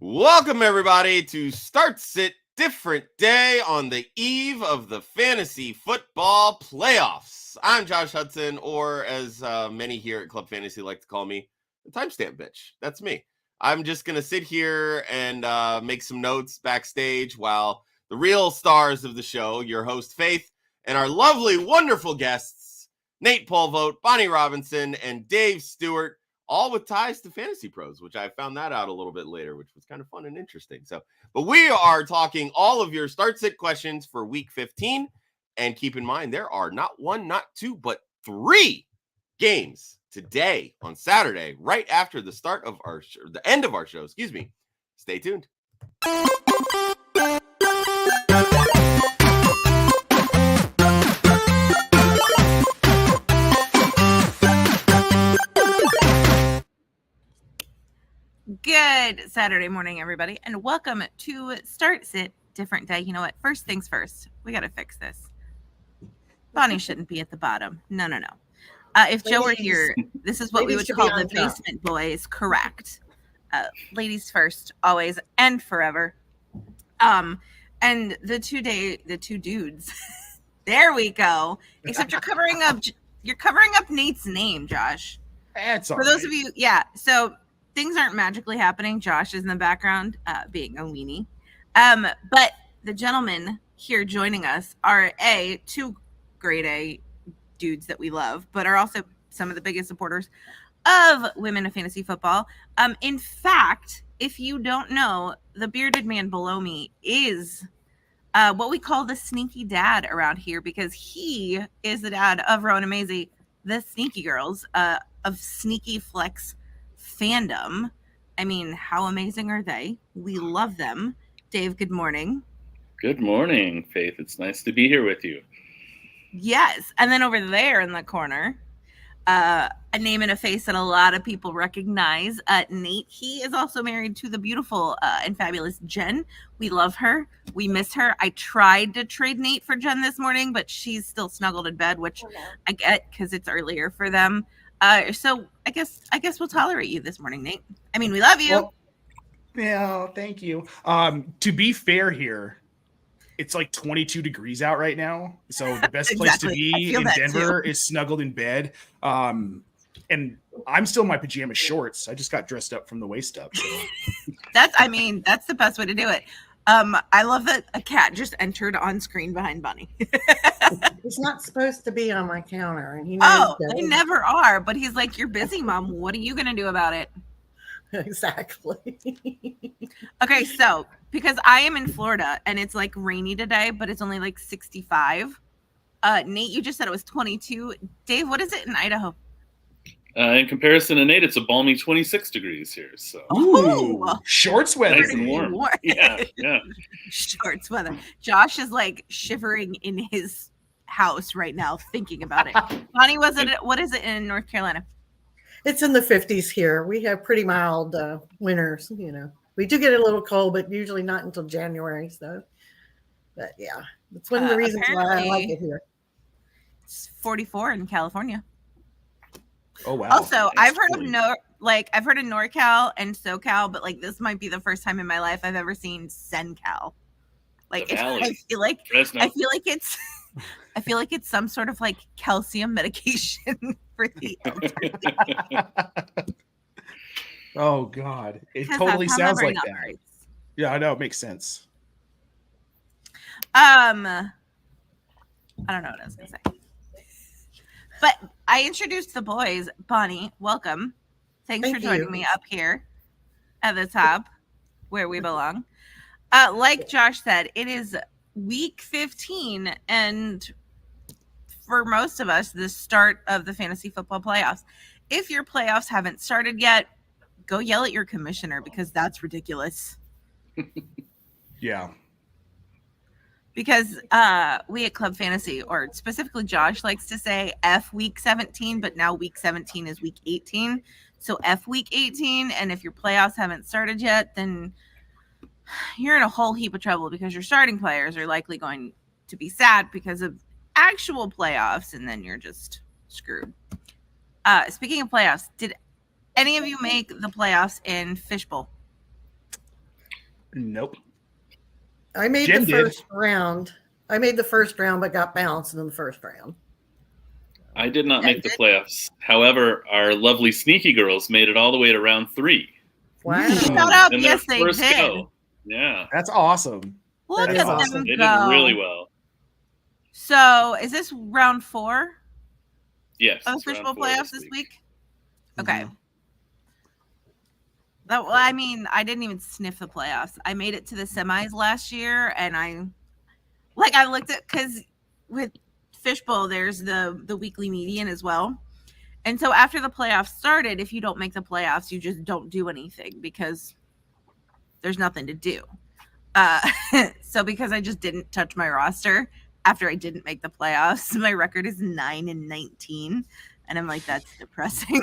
Welcome, everybody, to Start Sit Different Day on the eve of the fantasy football playoffs. I'm Josh Hudson, or as many here at Club Fantasy like to call me, the timestamp bitch. That's me. I'm just going to sit here and make some notes backstage while the real stars of the show, your host Faith, and our lovely, wonderful guests, Nate Polvogt, Bonnie Robinson, and Dave Stewart, all with ties to FantasyPros, which I found that out a little bit later, which was kind of fun and interesting. But we are talking all of your start-sit questions for Week 15. And keep in mind, there are not one, not two, but 3 games today on Saturday, right after the start of the end of our show. Excuse me. Stay tuned. Good Saturday morning, everybody, and welcome to Start Sit Different Day. You know what? First things first, we got to fix this. Bonnie shouldn't be at the bottom. No. If Joe were here, this is what we would call the basement boys. Correct. Ladies first, always and forever. And the two dudes. There we go. Except you're covering up Nate's name, Josh. That's all For those of you, yeah. So things aren't magically happening. Josh is in the background, being a weenie. But the gentlemen here joining us are two grade A dudes that we love, but are also some of the biggest supporters of women of fantasy football. In fact, if you don't know, the bearded man below me is what we call the sneaky dad around here, because he is the dad of Rowan and Maisie, the sneaky girls of Sneaky Flex fandom. I mean, how amazing are they? We love them. Dave, good morning. Good morning, Faith. It's nice to be here with you. Yes. And then over there in the corner, a name and a face that a lot of people recognize, Nate. He is also married to the beautiful and fabulous Jen. We love her. We miss her. I tried to trade Nate for Jen this morning, but she's still snuggled in bed, which I get because it's earlier for them. So I guess we'll tolerate you this morning, Nate. I mean, we love you. Well, yeah, thank you. To be fair here, it's like 22 degrees out right now. So the best place to be in Denver is snuggled in bed. And I'm still in my pajama shorts. I just got dressed up from the waist up. So. That's the best way to do it. I love that a cat just entered on screen behind Bunny. He's not supposed to be on my counter, and he knows they never are. But he's like, "You're busy, Mom. What are you gonna do about it?" Exactly. Okay, so because I am in Florida and it's like rainy today, but it's only like 65. Nate, you just said it was 22. Dave, what is it in Idaho? In comparison to Nate, it's a balmy 26 degrees here. So, ooh, shorts weather. Nice and warm. Yeah. Shorts weather. Josh is like shivering in his house right now thinking about it. Bonnie, what is it in North Carolina? It's in the 50s here. We have pretty mild winters, you know. We do get a little cold, but usually not until January. So, but yeah, it's one of the reasons why I like it here. It's 44 in California. Oh wow! Also, I've heard of NorCal and SoCal, but like this might be the first time in my life I've ever seen SenCal. Like I feel like it's some sort of like calcium medication for the elderly. Oh God, it totally sounds like that. Operates. Yeah, I know, it makes sense. I don't know what I was gonna say. But I introduced the boys. Bonnie, welcome. Thanks for joining me up here at the top where we belong. Like Josh said, it is week 15, and for most of us, the start of the fantasy football playoffs. If your playoffs haven't started yet, go yell at your commissioner because that's ridiculous. Yeah. Because we at Club Fantasy, or specifically Josh, likes to say F week 17, but now week 17 is week 18. So F week 18, and if your playoffs haven't started yet, then you're in a whole heap of trouble because your starting players are likely going to be sad because of actual playoffs, and then you're just screwed. Speaking of playoffs, did any of you make the playoffs in Fishbowl? Nope. I made Jim the first round. I made the first round, but got bounced in the first round. I did not make the playoffs. However, our lovely sneaky girls made it all the way to round 3. Wow. Shut up. In Yes, their they first did. go. Yeah. That's awesome. Look That at is them awesome. They go. did really well. So, is this round 4 Yes. of it's the round fishbowl 4 playoffs this week? Okay. Well, I mean, I didn't even sniff the playoffs. I made it to the semis last year, and I looked at, because with fishbowl, there's the weekly median as well. And so after the playoffs started, if you don't make the playoffs, you just don't do anything because there's nothing to do. So because I just didn't touch my roster after I didn't make the playoffs, my record is 9-19, and I'm like, that's depressing.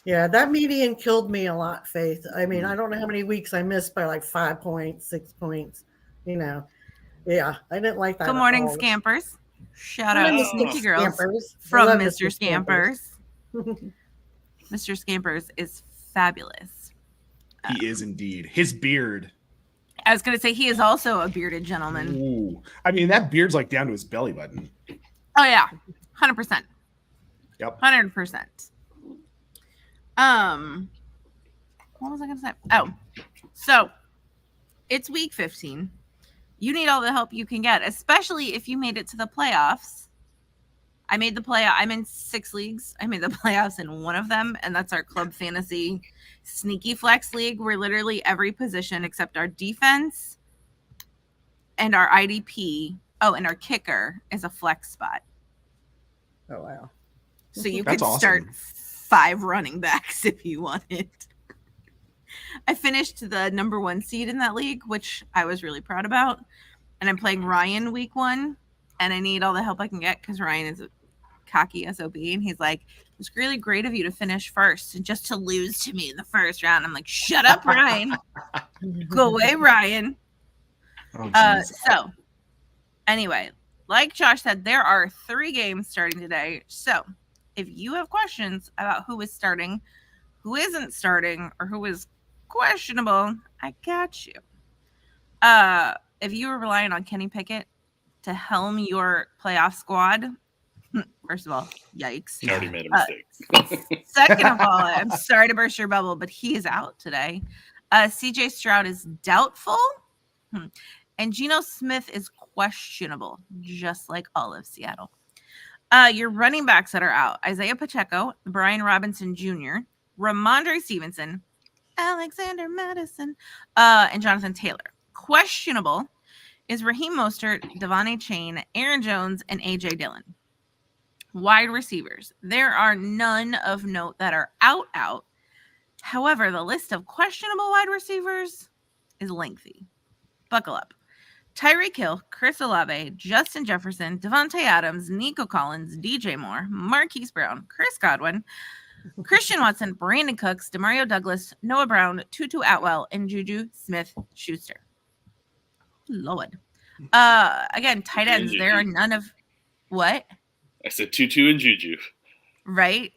Yeah, that median killed me a lot, Faith. I mean, I don't know how many weeks I missed by like 5 points, 6 points. Yeah, I didn't like that. Good morning, Scampers. Shout out Morning, to Sneaky Girls Scampers. from I love Mr. Scampers. Mr. Scampers is fabulous. He is indeed. His beard. I was going to say he is also a bearded gentleman. Ooh. I mean, that beard's like down to his belly button. Oh, yeah. 100%. Yep. 100%. What was I going to say? Oh, so it's week 15. You need all the help you can get, especially if you made it to the playoffs. I made the playoff. I'm in 6 leagues. I made the playoffs in one of them, and that's our Club Fantasy Sneaky Flex League, where literally every position except our defense and our IDP, and our kicker is a flex spot. Oh, wow. So you That's could awesome. start 5 running backs if you wanted. I finished the number 1 seed in that league, which I was really proud about. And I'm playing Ryan week 1, and I need all the help I can get because Ryan is a cocky SOB, and he's like, it's really great of you to finish first and just to lose to me in the first round. I'm like, shut up, Ryan. Go away, Ryan. Oh, So anyway, like Josh said, there are 3 games starting today. So if you have questions about who is starting, who isn't starting, or who is questionable, I got you. If you were relying on Kenny Pickett to helm your playoff squad, first of all, yikes. You already made a mistake. Second of all, I'm sorry to burst your bubble, but he is out today. CJ Stroud is doubtful. And Geno Smith is questionable, just like all of Seattle. Your running backs that are out: Isaiah Pacheco, Brian Robinson Jr., Ramondre Stevenson, Alexander Madison, and Jonathan Taylor. Questionable is Raheem Mostert, Devon Achane, Aaron Jones, and A.J. Dillon. Wide receivers: there are none of note that are out. However, the list of questionable wide receivers is lengthy. Buckle up. Tyreek Hill, Chris Olave, Justin Jefferson, Devontae Adams, Nico Collins, DJ Moore, Marquise Brown, Chris Godwin, Christian Watson, Brandon Cooks, Demario Douglas, Noah Brown, Tutu Atwell, and Juju Smith-Schuster. Lord. Again, tight ends, there are none of what? I said Tutu and Juju. Right?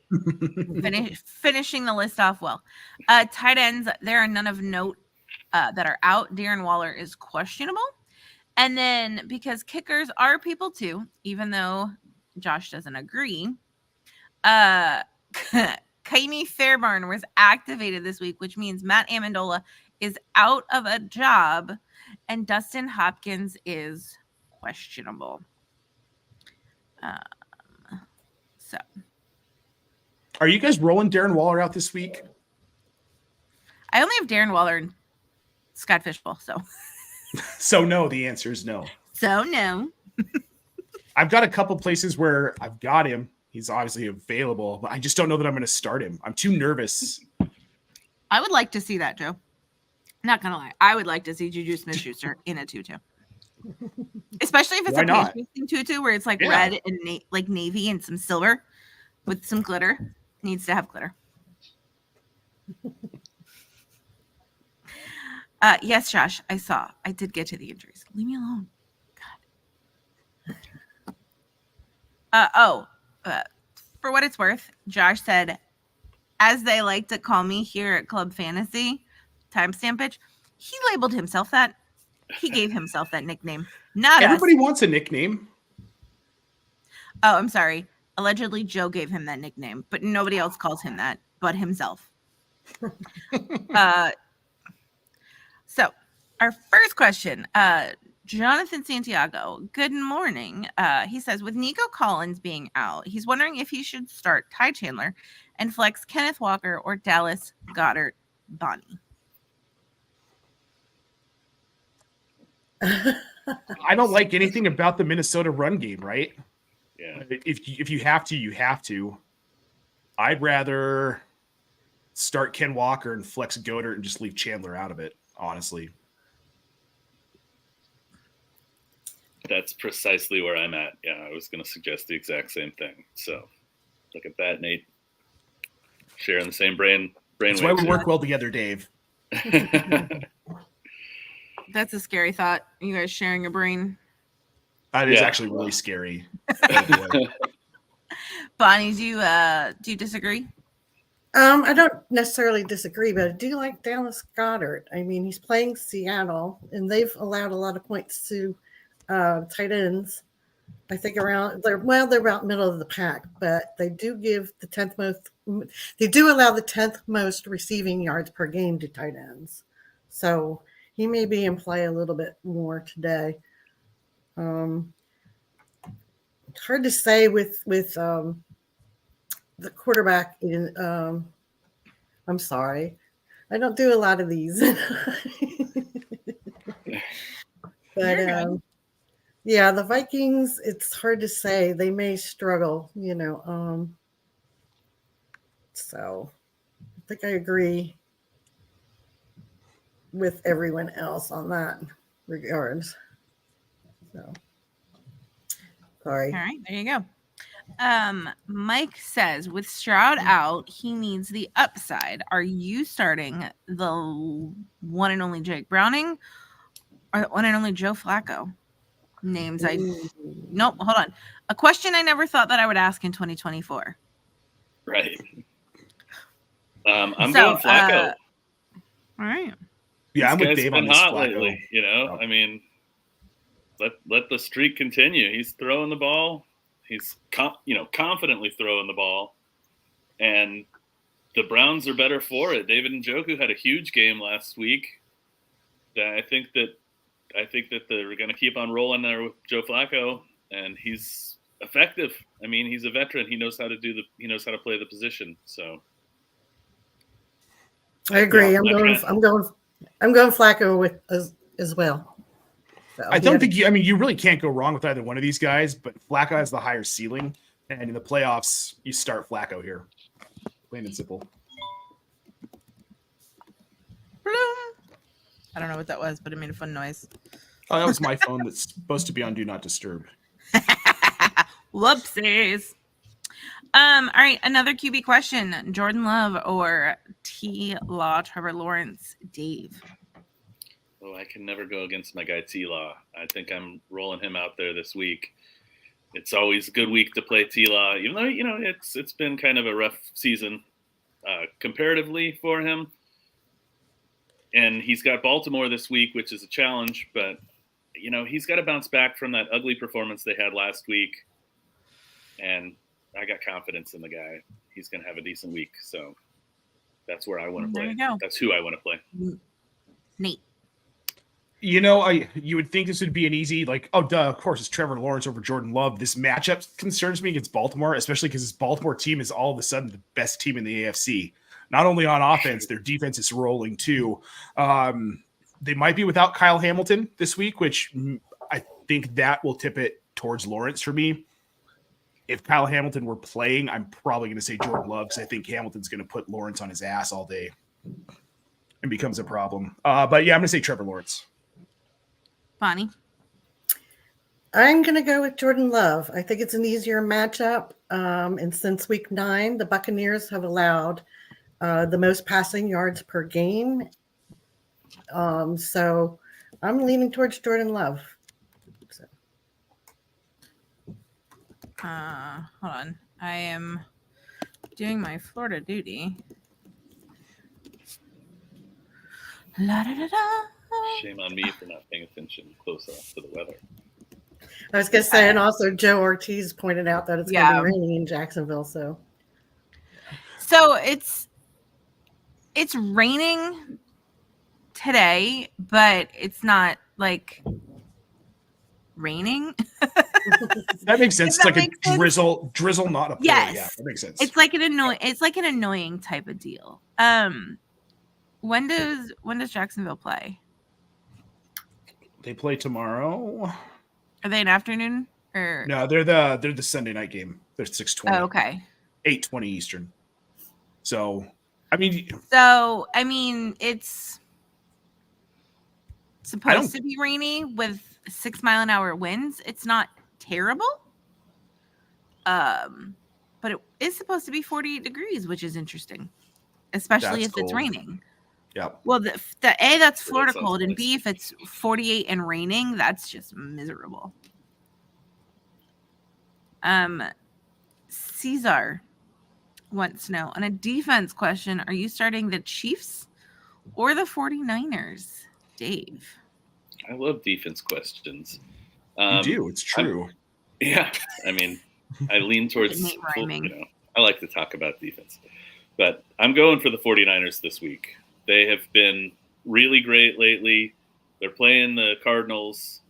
Finishing the list off well. Tight ends, there are none of note that are out. Darren Waller is questionable. And then because kickers are people too, even though Josh doesn't agree, Kaimi Fairbairn was activated this week, which means Matt Amendola is out of a job and Dustin Hopkins is questionable. So, are you guys rolling Darren Waller out this week? I only have Darren Waller and Scott Fishbowl, so. So no, the answer is no. So no. I've got a couple places where I've got him. He's obviously available, but I just don't know that I'm going to start him. I'm too nervous. I would like to see that, Joe. Not gonna lie, I would like to see Juju Smith-Schuster in a tutu, especially if it's Why a not? pastry tutu where it's like Yeah. red and like navy and some silver with some glitter. Needs to have glitter. Yes, Josh, I saw. I did get to the injuries. Leave me alone. God. For what it's worth, Josh said, as they like to call me here at Club Fantasy, timestamp bitch. He labeled himself that. He gave himself that nickname. Not Everybody us. wants a nickname. Oh, I'm sorry. Allegedly, Joe gave him that nickname, but nobody else calls him that but himself. So, our first question, Jonathan Santiago, good morning. He says, with Nico Collins being out, he's wondering if he should start Ty Chandler and flex Kenneth Walker or Dallas Goedert Bonnie. I don't like anything about the Minnesota run game, right? Yeah. If you have to, you have to. I'd rather start Ken Walker and flex Goedert and just leave Chandler out of it, honestly. That's precisely where I'm at. Yeah, I was going to suggest the exact same thing. So look at that, Nate. Sharing the same brain. That's why we work well together, Dave. That's a scary thought. You guys sharing a brain. That is actually really scary. Bonnie, do you disagree? I don't necessarily disagree, but I do like Dallas Goedert. I mean, he's playing Seattle, and they've allowed a lot of points to tight ends. I think they're about middle of the pack, but they do give the 10th most. They do allow the 10th most receiving yards per game to tight ends. So he may be in play a little bit more today. It's hard to say with the quarterback. I'm sorry, I don't do a lot of these. But yeah, the Vikings, it's hard to say. They may struggle, so I think I agree with everyone else on that regards. So sorry. All right, there you go. Mike says, with Stroud out, he needs the upside. Are you starting the one and only Jake Browning or the one and only Joe Flacco? Names nope, hold on. A question I never thought that I would ask in 2024. Right. I'm going Flacco. All right. Yeah, I'm with This Dave guy's on been this hot Flacco. lately, I mean, let the streak continue. He's throwing the ball. He's confidently throwing the ball, and the Browns are better for it. David Njoku had a huge game last week. I think that they're going to keep on rolling there with Joe Flacco, and he's effective. I mean, he's a veteran. He knows how to play the position. So I agree. I'm going Flacco with as well. So, I don't think you really can't go wrong with either one of these guys, but Flacco has the higher ceiling, and in the playoffs, you start Flacco here. Plain and simple. I don't know what that was, but it made a fun noise. Oh, that was my phone that's supposed to be on Do Not Disturb. Whoopsies. All right, another QB question. Jordan Love or T-Law, Trevor Lawrence, Dave? Oh, I can never go against my guy T-Law. I think I'm rolling him out there this week. It's always a good week to play T-Law, even though, it's been kind of a rough season comparatively for him. And he's got Baltimore this week, which is a challenge, but, he's got to bounce back from that ugly performance they had last week. And I got confidence in the guy. He's going to have a decent week. So that's where I want to play. There you go. That's who I want to play. Nate. You would think this would be an easy, of course, it's Trevor Lawrence over Jordan Love. This matchup concerns me against Baltimore, especially because this Baltimore team is all of a sudden the best team in the AFC. Not only on offense, their defense is rolling too. They might be without Kyle Hamilton this week, which I think that will tip it towards Lawrence for me. If Kyle Hamilton were playing, I'm probably going to say Jordan Love because I think Hamilton's going to put Lawrence on his ass all day and becomes a problem. But yeah, I'm going to say Trevor Lawrence. Bonnie? I'm going to go with Jordan Love. I think it's an easier matchup. And since week 9, the Buccaneers have allowed the most passing yards per game. So I'm leaning towards Jordan Love. So. Hold on. I am doing my Florida duty. La, da, da, da. Shame on me for not paying attention close enough to the weather. I was going to say, and also Joe Ortiz pointed out that it's going to be raining in Jacksonville. So it's raining today, but it's not like raining. That makes sense. It's like a drizzle, not a pour. Yes. Yeah, that makes sense. It's like an annoying type of deal. When does Jacksonville play? They play tomorrow. Are they an afternoon or no? They're the Sunday night game. They're 6:20. Oh, okay. 8:20 Eastern. So I mean, it's supposed to be rainy with 6 mile an hour winds. It's not terrible. But it is supposed to be 48 degrees, which is interesting, especially if it's raining. Yeah. Well, the A, that's Florida cold, and B, if it's 48 and raining, that's just miserable. Caesar wants to know, on a defense question, are you starting the Chiefs or the 49ers? Dave. I love defense questions. You do. It's true. I mean, I lean towards, I like to talk about defense. But I'm going for the 49ers this week. They have been really great lately. They're playing the Cardinals,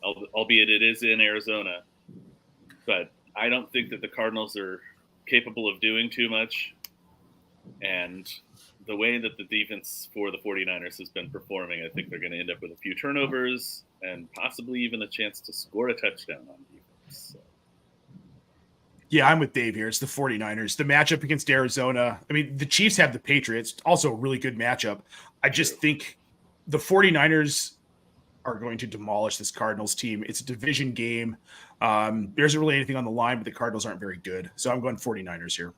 albeit it is in Arizona. But I don't think that the Cardinals are capable of doing too much. And the way that the defense for the 49ers has been performing, I think they're going to end up with a few turnovers and possibly even a chance to score a touchdown on defense. So. Yeah, I'm with Dave here. It's the 49ers. The matchup against Arizona. I mean, the Chiefs have the Patriots. Also a really good matchup. I just think the 49ers are going to demolish this Cardinals team. It's a division game. There isn't really anything on the line, but the Cardinals aren't very good. So I'm going 49ers here.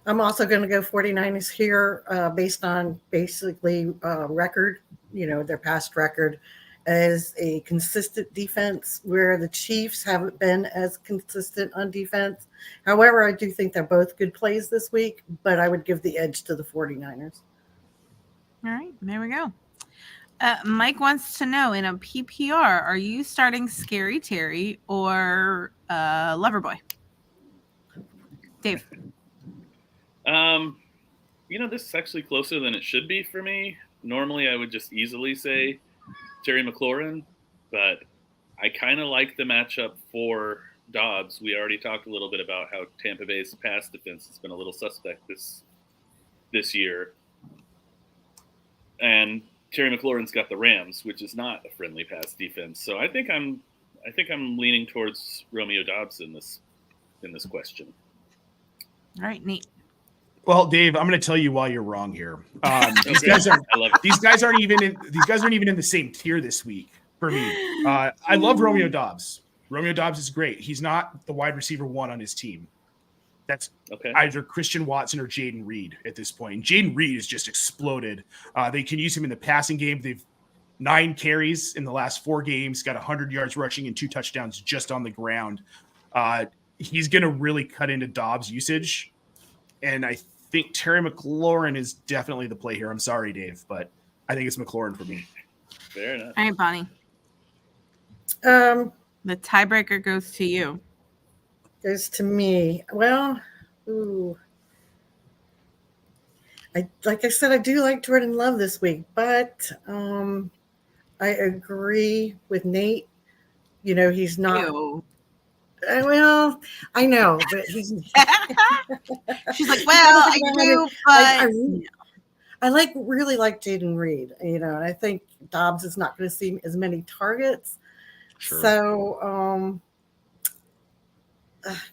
I'm also going to go 49ers here based on basically record, their past record as a consistent defense where the Chiefs haven't been as consistent on defense. However, I do think they're both good plays this week, but I would give the edge to the 49ers. All right, there we go. Mike wants to know, in a PPR, are you starting Scary Terry or Loverboy? Dave. This is actually closer than it should be for me. Normally, I would just easily say Terry McLaurin, but I kind of like the matchup for Doubs. We already talked a little bit about how Tampa Bay's pass defense has been a little suspect this year. And Terry McLaurin's got the Rams, which is not a friendly pass defense. So I think I'm leaning towards Romeo Doubs in this question. All right, Nate. Well, Dave, I'm going to tell you why you're wrong here. These guys aren't even in the same tier this week for me. I love Romeo Doubs. Romeo Doubs is great. He's not the wide receiver one on his team. That's either Christian Watson or Jaden Reed at this point. And Jaden Reed has just exploded. They can use him in the passing game. They've 9 carries in the last 4 games, got 100 yards rushing and 2 touchdowns just on the ground. He's going to really cut into Doubs' usage. And I think Terry McLaurin is definitely the play here. I'm sorry, Dave, but I think it's McLaurin for me. Fair enough. All right, Bonnie. The tiebreaker goes to you. Goes to me. Well, like I said, I do like Jordan Love this week, but I agree with Nate. He's not. Ew. Well, I know, but he's. She's like, well, I do, but I really like Jaden Reed, and I think Doubs is not going to see as many targets. Sure. So,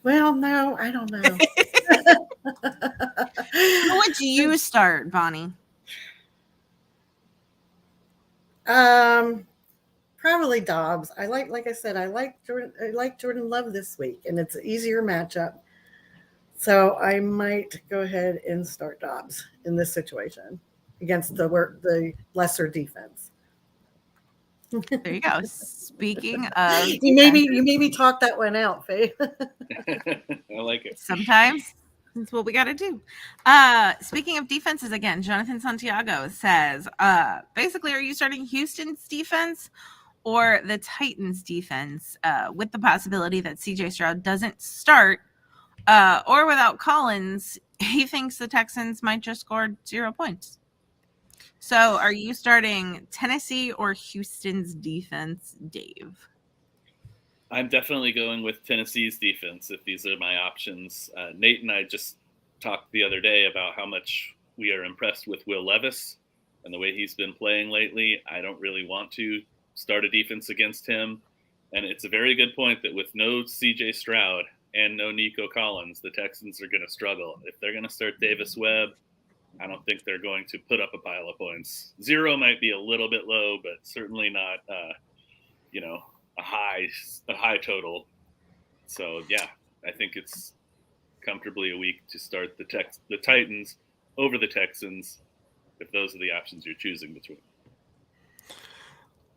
well, no, I don't know. Who would you start, Bonnie? Probably Doubs. like I said, I like Jordan Love this week, and it's an easier matchup. So I might go ahead and start Doubs in this situation against the lesser defense. There you go. Speaking of, you made me talk that one out, Faith. I like it. Sometimes That's what we got to do. Speaking of defenses again, Jonathan Santiago says, basically, are you starting Houston's defense or the Titans defense with the possibility that CJ Stroud doesn't start or without Collins? He thinks the Texans might just score 0 points. So are you starting Tennessee or Houston's defense, Dave? I'm definitely going with Tennessee's defense if these are my options. Nate and I just talked the other day about how much we are impressed with Will Levis and the way he's been playing lately. I don't really want to start a defense against him. And it's a very good point that with no CJ Stroud and no Nico Collins, the Texans are going to struggle. If they're going to start Davis Webb, I don't think they're going to put up a pile of points. 0 might be a little bit low, but certainly not, a high total. So yeah, I think it's comfortably a week to start the Titans over the Texans if those are the options you're choosing between.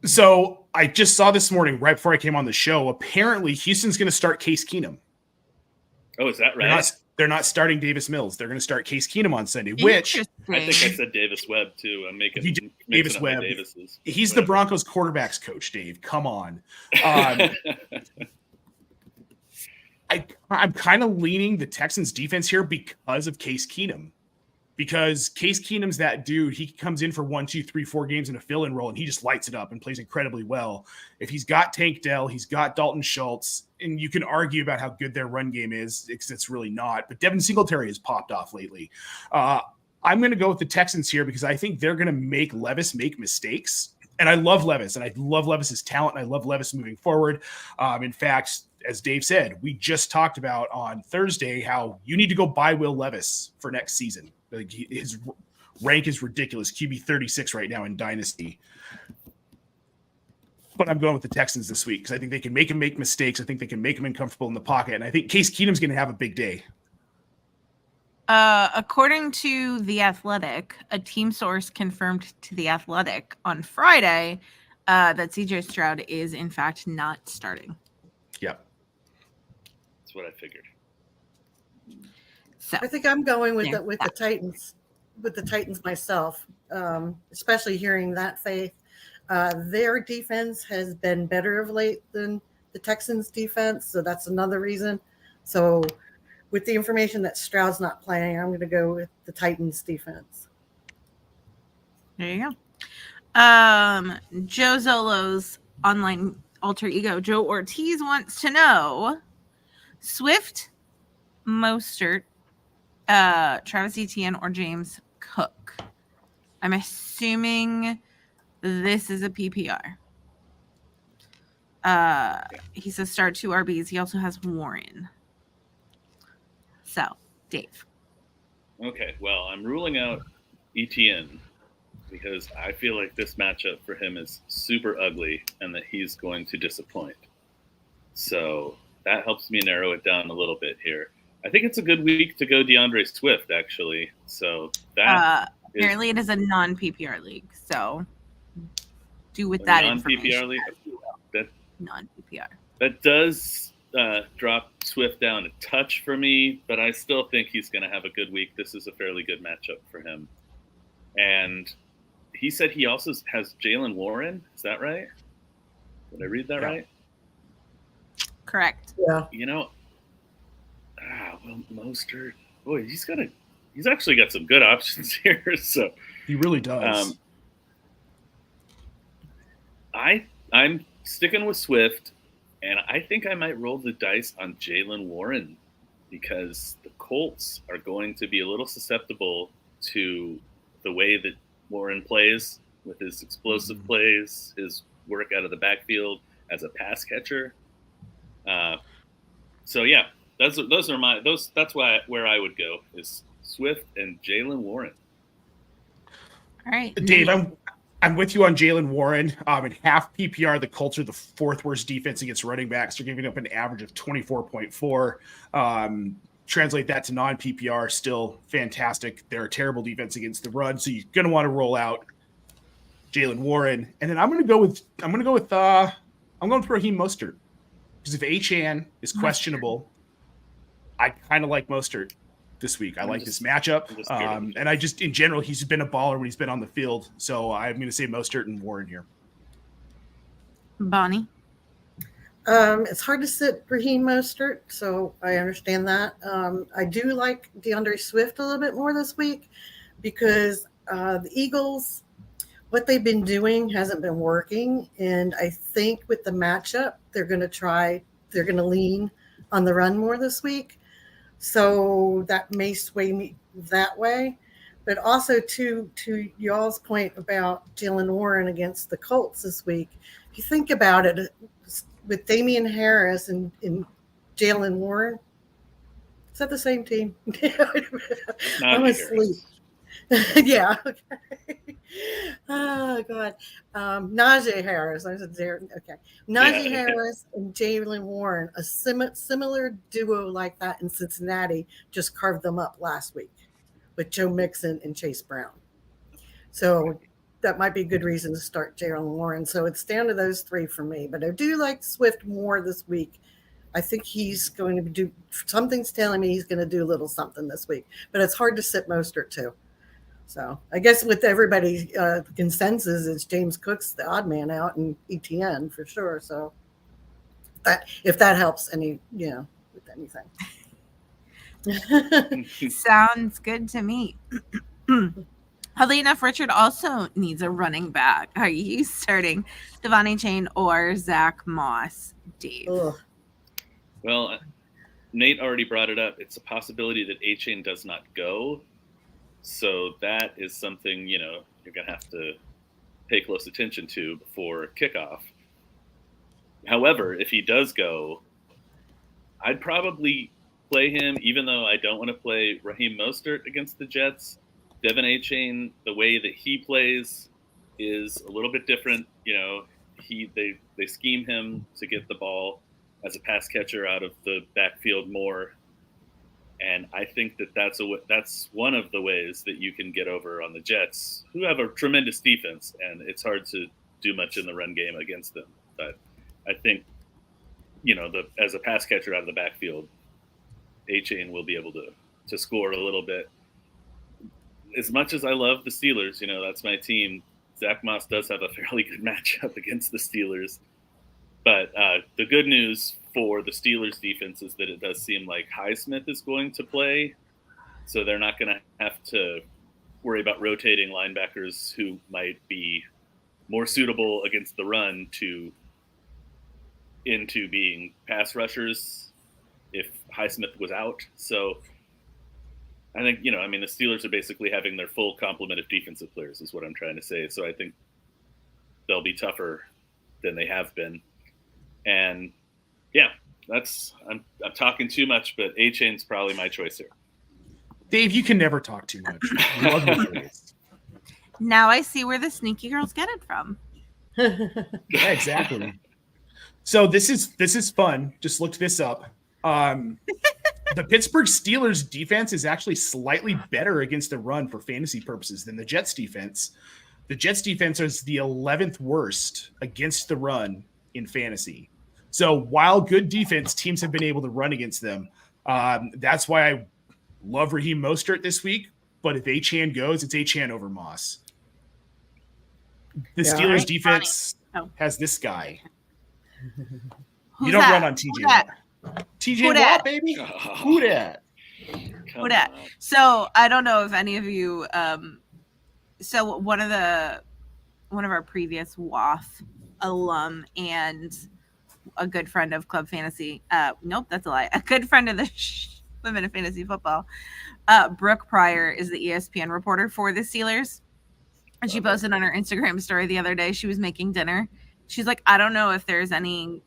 So I just saw this morning right before I came on the show, apparently Houston's going to start Case Keenum. Oh, is that right? They're not starting Davis Mills. They're going to start Case Keenum on Sunday, which I think I said Davis Webb too. I'm making Davis Webb. He's whatever. The Broncos quarterbacks coach, Dave. Come on. I'm kind of leaning the Texans defense here because of Case Keenum. Because Case Keenum's that dude. He comes in for 1, 2, 3, 4 games in a fill-in role, and he just lights it up and plays incredibly well. If he's got Tank Dell, he's got Dalton Schultz, and you can argue about how good their run game is, because it's really not. But Devin Singletary has popped off lately. I'm going to go with the Texans here because I think they're going to make Levis make mistakes. And I love Levis, and I love Levis's talent, and I love Levis moving forward. In fact, as Dave said, we just talked about on Thursday how you need to go buy Will Levis for next season. Like his rank is ridiculous. QB 36 right now in Dynasty. But I'm going with the Texans this week because I think they can make him make mistakes. I think they can make him uncomfortable in the pocket. And I think Case Keenum's going to have a big day. According to The Athletic, a team source confirmed to The Athletic on Friday that CJ Stroud is, in fact, not starting. Yep. That's what I figured. So I think I'm going with the Titans, myself, especially hearing that, Faith. Their defense has been better of late than the Texans' defense, so that's another reason. So with the information that Stroud's not playing, I'm going to go with the Titans' defense. There you go. Joe Zolo's online alter ego, Joe Ortiz, wants to know Swift, Mostert, Travis Etienne, or James Cook. I'm assuming this is a PPR. He says start 2 RBs. He also has Warren. So, Dave. Okay, well, I'm ruling out Etienne because I feel like this matchup for him is super ugly and that he's going to disappoint. So that helps me narrow it down a little bit here. I think it's a good week to go DeAndre Swift, actually. So that apparently it is a non-PPR league. So do with that non-PPR league. Non-PPR. That does drop Swift down a touch for me, but I still think he's going to have a good week. This is a fairly good matchup for him. And he said he also has Jalen Warren. Is that right? Did I read that right? Correct. Yeah. Mostert. Boy, he's actually got some good options here. So He really does. I'm sticking with Swift, and I think I might roll the dice on Jalen Warren because the Colts are going to be a little susceptible to the way that Warren plays with his explosive plays, his work out of the backfield as a pass catcher. So yeah, that's where I would go is Swift and Jalen Warren. All right, Dave, I'm with you on Jalen Warren. In half PPR, the Colts are the 4th worst defense against running backs. They're giving up an average of 24.4. Translate that to non-PPR, still fantastic. They're a terrible defense against the run, so you're going to want to roll out Jalen Warren. And then I'm going with Raheem Mostert. Because if Achane is questionable, I kind of like Mostert. this week. I like this matchup. And I just, in general, he's been a baller when he's been on the field. So I'm going to say Mostert and Warren here. Bonnie? It's hard to sit Raheem Mostert, so I understand that. I do like DeAndre Swift a little bit more this week because the Eagles, what they've been doing hasn't been working. And I think with the matchup, they're going to lean on the run more this week. So that may sway me that way. But also to y'all's point about Jalen Warren against the Colts this week, if you think about it, with Damian Harris and Jalen Warren, is that the same team? I'm asleep. Yeah. Okay. Oh God. Najee Harris. I said Darren. Okay. Najee Harris and Jalen Warren, a similar duo like that in Cincinnati, just carved them up last week with Joe Mixon and Chase Brown. So that might be a good reason to start Jalen Warren. So it's down to those three for me. But I do like Swift more this week. I think he's going to do something's telling me he's going to do a little something this week. But it's hard to sit Mostert too. So I guess with everybody's consensus, it's James Cook's the odd man out and Etienne for sure. So if that helps with anything. Sounds good to me. Oddly enough, Richard also needs a running back. Are you starting Devin Achane or Zack Moss, Dave? Ugh. Well, Nate already brought it up. It's a possibility that Achane does not go. So that is something, you're going to have to pay close attention to before kickoff. However, if he does go, I'd probably play him, even though I don't want to play Raheem Mostert against the Jets. Devin Achane, the way that he plays is a little bit different. They scheme him to get the ball as a pass catcher out of the backfield more. And I think that's one of the ways that you can get over on the Jets, who have a tremendous defense, and it's hard to do much in the run game against them. But I think, as a pass catcher out of the backfield, Achane will be able to score a little bit. As much as I love the Steelers, that's my team. Zack Moss does have a fairly good matchup against the Steelers. But the good news for the Steelers defense is that it does seem like Highsmith is going to play. So they're not going to have to worry about rotating linebackers who might be more suitable against the run into being pass rushers if Highsmith was out. So I think, the Steelers are basically having their full complement of defensive players is what I'm trying to say. So I think they'll be tougher than they have been. And yeah, I'm talking too much, but Achane's probably my choice here. Dave, you can never talk too much. Love your phrase. Now I see where the sneaky girls get it from. Yeah, exactly. So this is fun. Just looked this up. The Pittsburgh Steelers defense is actually slightly better against the run for fantasy purposes than the Jets defense. The Jets defense is the 11th worst against the run in fantasy. So while good defense, teams have been able to run against them. That's why I love Raheem Mostert this week. But if Achane goes, it's Achane over Moss. The Steelers defense has this guy. Who's you don't that? run on TJ Watt. TJ Watt, baby. Who dat? Who dat? So I don't know if any of you. So one of our previous WOFF alum and a good friend of Club Fantasy. Nope, that's a lie. A good friend of the Women of Fantasy Football. Brooke Pryor is the ESPN reporter for the Steelers. And she posted on her Instagram story the other day. She was making dinner. She's like, I don't know if there's any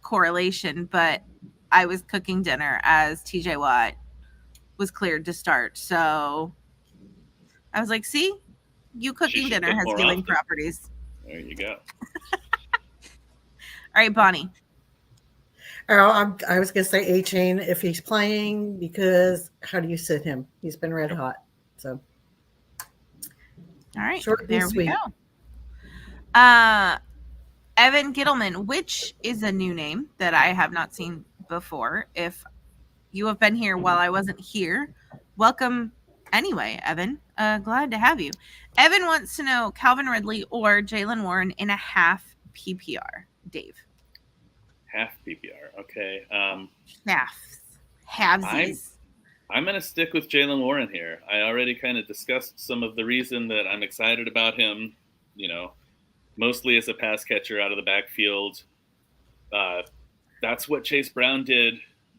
correlation, but I was cooking dinner as TJ Watt was cleared to start. So I was like, see, you cooking dinner has healing properties. There you go. All right, Bonnie. I was going to say Achane if he's playing, because how do you sit him? He's been red hot. So, all right, short there and we sweet. go. Evan Gittleman, which is a new name that I have not seen before. If you have been here while I wasn't here, welcome anyway, Evan. Glad to have you. Evan wants to know Calvin Ridley or Jalen Warren in a half PPR. Dave. Half PPR. Okay. Halvesies. I'm going to stick with Jalen Warren here. I already kind of discussed some of the reason that I'm excited about him, mostly as a pass catcher out of the backfield. That's what Chase Brown did.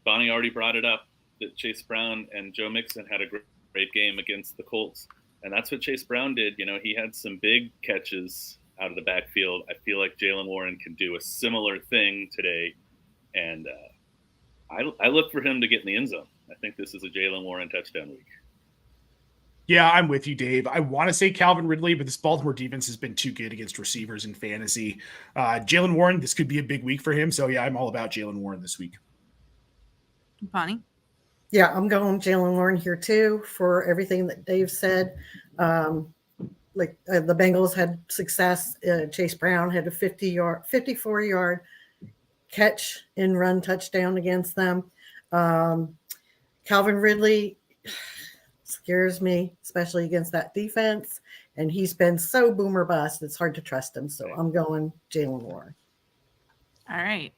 Bonnie already brought it up, that Chase Brown and Joe Mixon had a great game against the Colts. And that's what Chase Brown did. He had some big catches out of the backfield. I feel like Jalen Warren can do a similar thing today. And I look for him to get in the end zone. I think this is a Jalen Warren touchdown week. Yeah, I'm with you, Dave. I want to say Calvin Ridley, but this Baltimore defense has been too good against receivers in fantasy. Jalen Warren, this could be a big week for him. So, yeah, I'm all about Jalen Warren this week. Bonnie? Yeah, I'm going Jalen Warren here too for everything that Dave said. The Bengals had success. Chase Brown had a 54-yard catch and run touchdown against them. Calvin Ridley scares me, especially against that defense. And he's been so boomer bust, it's hard to trust him. So I'm going Jalen Warren. All right.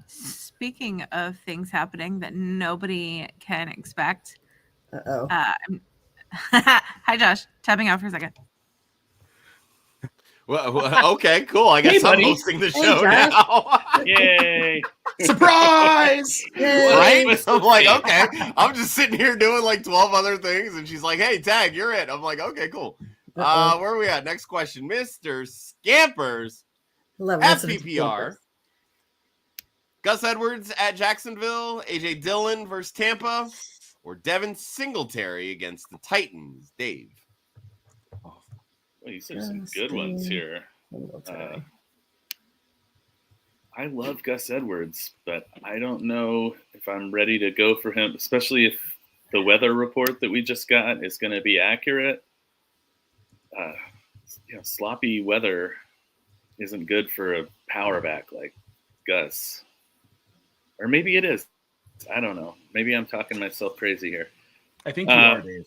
Speaking of things happening that nobody can expect. Uh-oh. Hi, Josh. Tapping out for a second. Well, okay, cool. I guess I'm hosting the show now. Yay. Surprise! Right? I'm like, okay. I'm just sitting here doing like 12 other things. And she's like, hey, Tag, you're it. I'm like, okay, cool. Where are we at? Next question. Mr. Scampers. FPPR. Gus Edwards at Jacksonville. AJ Dillon versus Tampa. Or Devin Singletary against the Titans. Dave. Well, you said some good ones here. I love Gus Edwards, but I don't know if I'm ready to go for him, especially if the weather report that we just got is going to be accurate. Sloppy weather isn't good for a power back like Gus. Or maybe it is. I don't know. Maybe I'm talking myself crazy here. I think you are, Dave.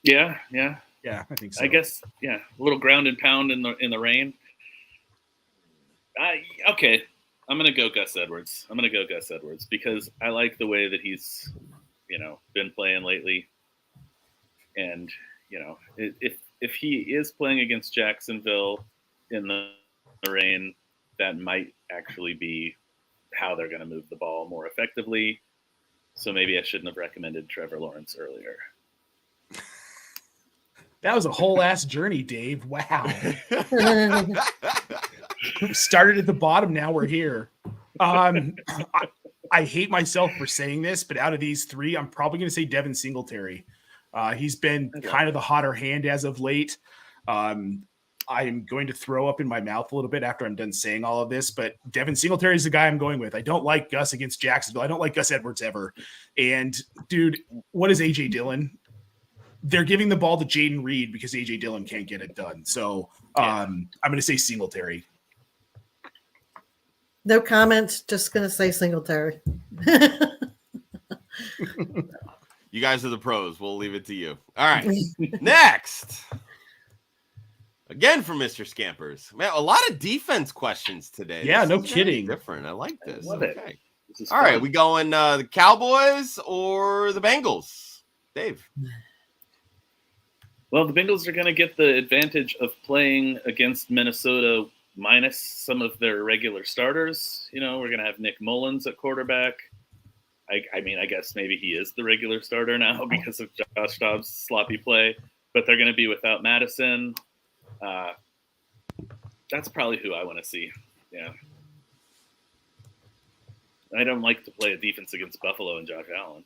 Yeah. Yeah, I think so. I guess, a little ground and pound in the rain. Okay, I'm going to go Gus Edwards. Because I like the way that he's, been playing lately. And, if he is playing against Jacksonville in the rain, that might actually be how they're going to move the ball more effectively. So maybe I shouldn't have recommended Trevor Lawrence earlier. That was a whole ass journey, Dave. Wow. We started at the bottom. Now we're here. I hate myself for saying this, but out of these three, I'm probably going to say Devin Singletary. He's been kind of the hotter hand as of late. I'm going to throw up in my mouth a little bit after I'm done saying all of this, but Devin Singletary is the guy I'm going with. I don't like Gus against Jacksonville. I don't like Gus Edwards ever. And dude, what is AJ Dillon? They're giving the ball to Jaden Reed because AJ Dillon can't get it done. So I'm going to say Singletary. No comments. Just going to say Singletary. You guys are the pros. We'll leave it to you. All right. Next. Again from Mr. Scampers. Man, a lot of defense questions today. Yeah, this no is kidding. Different. I like this. Love it. All right. We going the Cowboys or the Bengals? Dave. Well, the Bengals are going to get the advantage of playing against Minnesota minus some of their regular starters. We're going to have Nick Mullins at quarterback. I guess maybe he is the regular starter now because of Josh Dobbs' sloppy play, but they're going to be without Madison. That's probably who I want to see. Yeah. I don't like to play a defense against Buffalo and Josh Allen.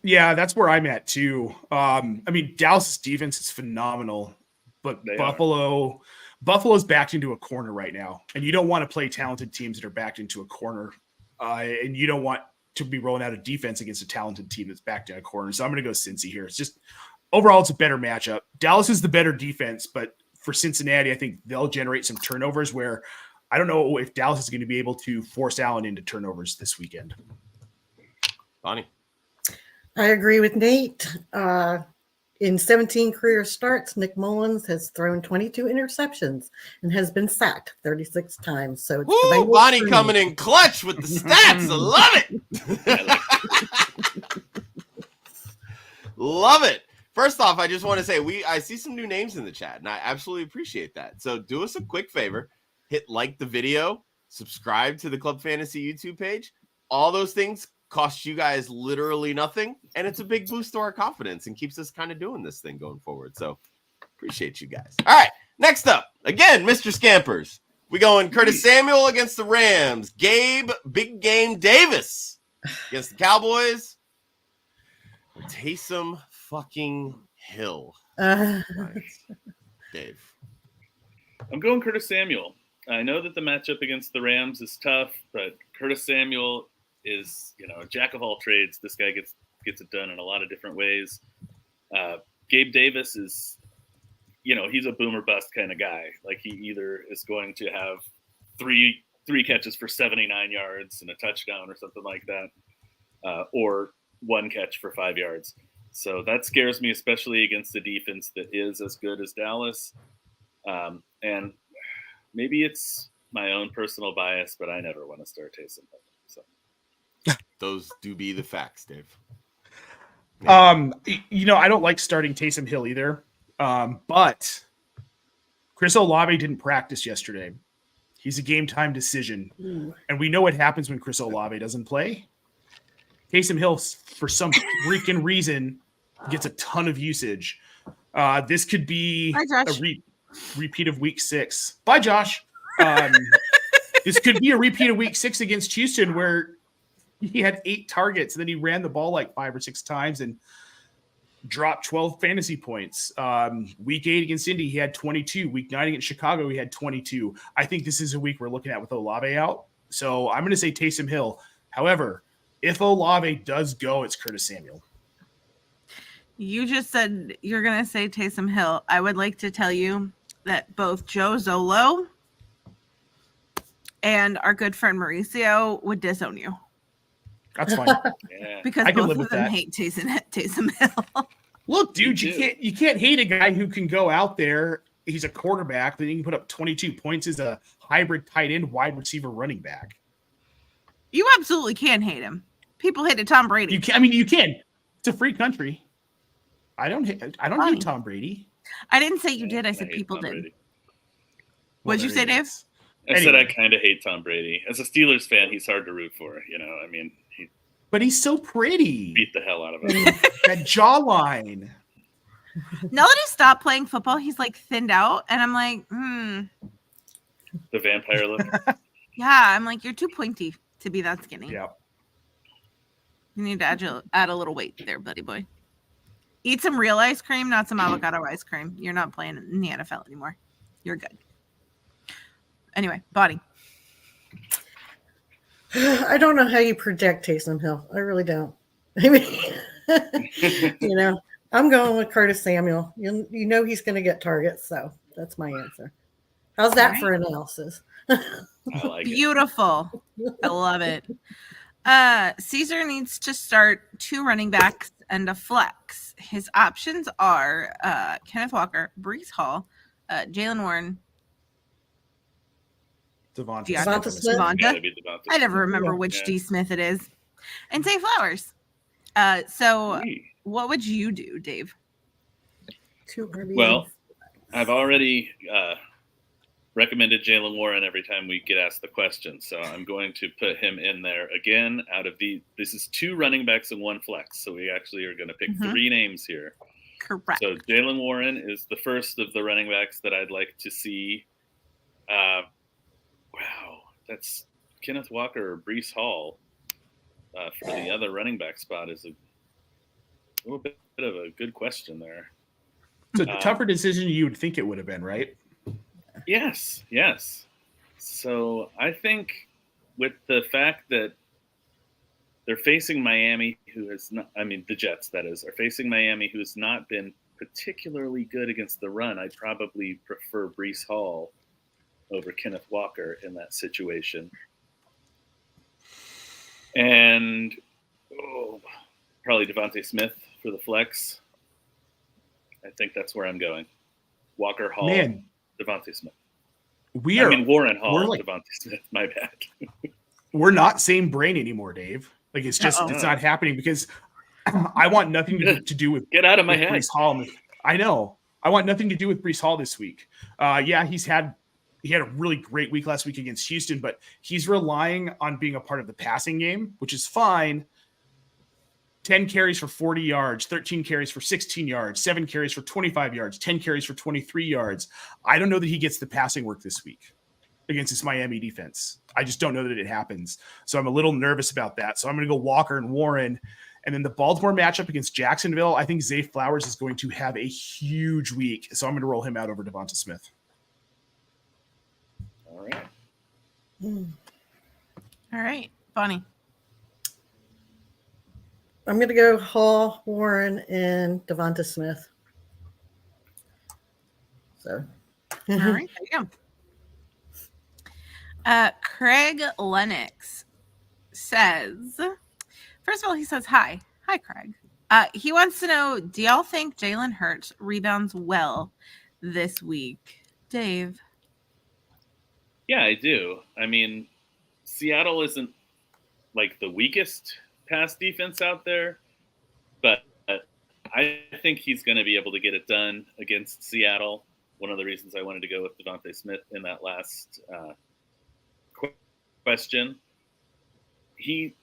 Yeah, that's where I'm at too. Dallas' defense is phenomenal, but Buffalo's backed into a corner right now, and you don't want to play talented teams that are backed into a corner, and you don't want to be rolling out a defense against a talented team that's backed in a corner. So I'm going to go Cincy here. It's just overall, it's a better matchup. Dallas is the better defense, but for Cincinnati, I think they'll generate some turnovers where I don't know if Dallas is going to be able to force Allen into turnovers this weekend. Bonnie. I agree with Nate. In 17 career starts, Nick Mullins has thrown 22 interceptions and has been sacked 36 times. So it's Woo, Bonnie coming in clutch with the stats. I love it. Love it. First off, I just want to say I see some new names in the chat, and I absolutely appreciate that. So do us a quick favor. Hit like the video, subscribe to the Club Fantasy YouTube page. All those things cost you guys literally nothing, and it's a big boost to our confidence and keeps us kind of doing this thing going forward. So appreciate you guys. All right, next up, again, Mr. Scampers. We going Curtis Samuel against the Rams. Gabe Big Game Davis against the Cowboys. Taysom fucking Hill. Dave. I'm going Curtis Samuel. I know that the matchup against the Rams is tough, but Curtis Samuel is, a jack of all trades. This guy gets it done in a lot of different ways. Gabe Davis is, he's a boomer bust kind of guy. Like, he either is going to have three catches for 79 yards and a touchdown or something like that, or one catch for 5 yards. So that scares me, especially against the defense that is as good as Dallas. And maybe it's my own personal bias, but I never want to start Taysom. So those do be the facts, Dave. I don't like starting Taysom Hill either. But Chris Olave didn't practice yesterday. He's a game time decision. Ooh. And we know what happens when Chris Olave doesn't play. Taysom Hill, for some freaking reason, gets a ton of usage. This could be a repeat of week 6. Bye, Josh. This could be a repeat of week 6 against Houston, where he had 8 targets and then he ran the ball like 5 or 6 times and dropped 12 fantasy points. Week 8 against Indy, he had 22. Week 9 against Chicago, he had 22. I think this is a week we're looking at with Olave out. So I'm going to say Taysom Hill. However, if Olave does go, it's Curtis Samuel. You just said you're going to say Taysom Hill. I would like to tell you that both Joe Zolo and our good friend Mauricio would disown you. That's fine. Yeah. Because both of them hate Taysom Hill. Look, dude, you can't hate a guy who can go out there. He's a quarterback, then he can put up 22 points as a hybrid tight end, wide receiver, running back. You absolutely can hate him. People hated Tom Brady. You can. It's a free country. I don't hate Tom Brady. I didn't say you did. I said people did. Brady. What'd you say, Dave? I said I kind of hate Tom Brady. As a Steelers fan, he's hard to root for. But he's so pretty. Beat the hell out of him. That jawline. Now that he stopped playing football, he's like thinned out, and I'm like, The vampire look. Yeah, I'm like, you're too pointy to be that skinny. Yeah. You need to add a little weight there, buddy boy. Eat some real ice cream, not some avocado ice cream. You're not playing in the NFL anymore. You're good. Anyway, Bonnie. I don't know how you project Taysom Hill. I really don't. I mean, I'm going with Curtis Samuel. You know he's going to get targets, so that's my answer. How's that for analysis? I like Beautiful. I love it. Caesar needs to start 2 running backs and a flex. His options are Kenneth Walker, Breece Hall, Jalen Warren, Devonta Smith. I never remember which D. Smith it is. And Zay Flowers. So what would you do, Dave? 2 RBs. Well, I've already recommended Jalen Warren every time we get asked the question. So I'm going to put him in there again this is 2 running backs and 1 flex. So we actually are going to pick 3 names here. Correct. So Jalen Warren is the first of the running backs that I'd like to see. Wow, that's Kenneth Walker or Breece Hall for the other running back spot is a little bit of a good question there. It's a tougher decision you would think it would have been, right? Yes. So I think with the fact that they're facing Miami, the Jets, that is, are facing Miami, who's not been particularly good against the run, I'd probably prefer Breece Hall over Kenneth Walker in that situation. And Probably Devontae Smith for the flex. I think that's where I'm going. Walker, Hall, Devontae Smith. Warren Hall, Devontae Smith. My bad. We're not same brain anymore, Dave. Like it's just it's not happening because I want nothing to do with get out of my head. Breece Hall. I know. I want nothing to do with Breece Hall this week. He had a really great week last week against Houston, but he's relying on being a part of the passing game, which is fine. 10 carries for 40 yards, 13 carries for 16 yards, 7 carries for 25 yards, 10 carries for 23 yards. I don't know that he gets the passing work this week against this Miami defense. I just don't know that it happens. So I'm a little nervous about that. So I'm going to go Walker and Warren. And then the Baltimore matchup against Jacksonville, I think Zay Flowers is going to have a huge week. So I'm going to roll him out over Devonta Smith. All right. All right, Bonnie. I'm going to go Hall, Warren, and Devonta Smith. So. All right, there you go. Craig Lennox says, first of all, he says, hi. Hi, Craig. He wants to know, do y'all think Jalen Hurts rebounds well this week? Dave? Yeah, I do. I mean, Seattle isn't like the weakest pass defense out there, but I think he's going to be able to get it done against Seattle. One of the reasons I wanted to go with Devontae Smith in that last question. He's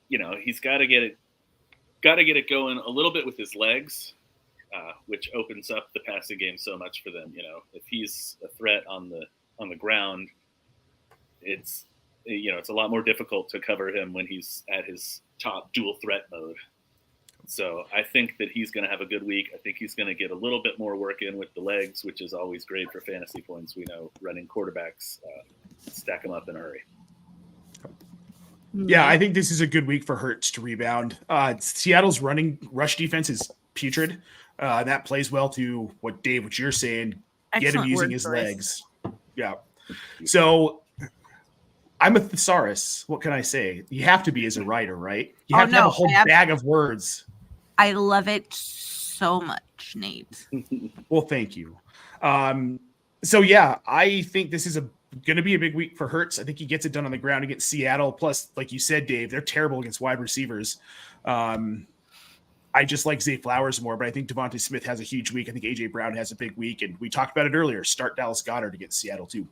got to get it going a little bit with his legs, which opens up the passing game so much for them. If he's a threat on the ground, it's a lot more difficult to cover him when he's at his top dual threat mode. So I think that he's going to have a good week. I think he's going to get a little bit more work in with the legs, which is always great for fantasy points. We know running quarterbacks stack them up in a hurry. Yeah, I think this is a good week for Hurts to rebound. Seattle's running rush defense is putrid. That plays well to what you're saying. Get him using his legs. Yeah. So I'm a thesaurus. What can I say? You have to be as a writer, right? You have to have a whole bag of words. I love it so much, Nate. Well, thank you. So yeah, I think this is going to be a big week for Hurts. I think he gets it done on the ground against Seattle. Plus, like you said, Dave, they're terrible against wide receivers. I just like Zay Flowers more, but I think Devontae Smith has a huge week. I think A.J. Brown has a big week, and we talked about it earlier. Start Dallas Goedert against Seattle too.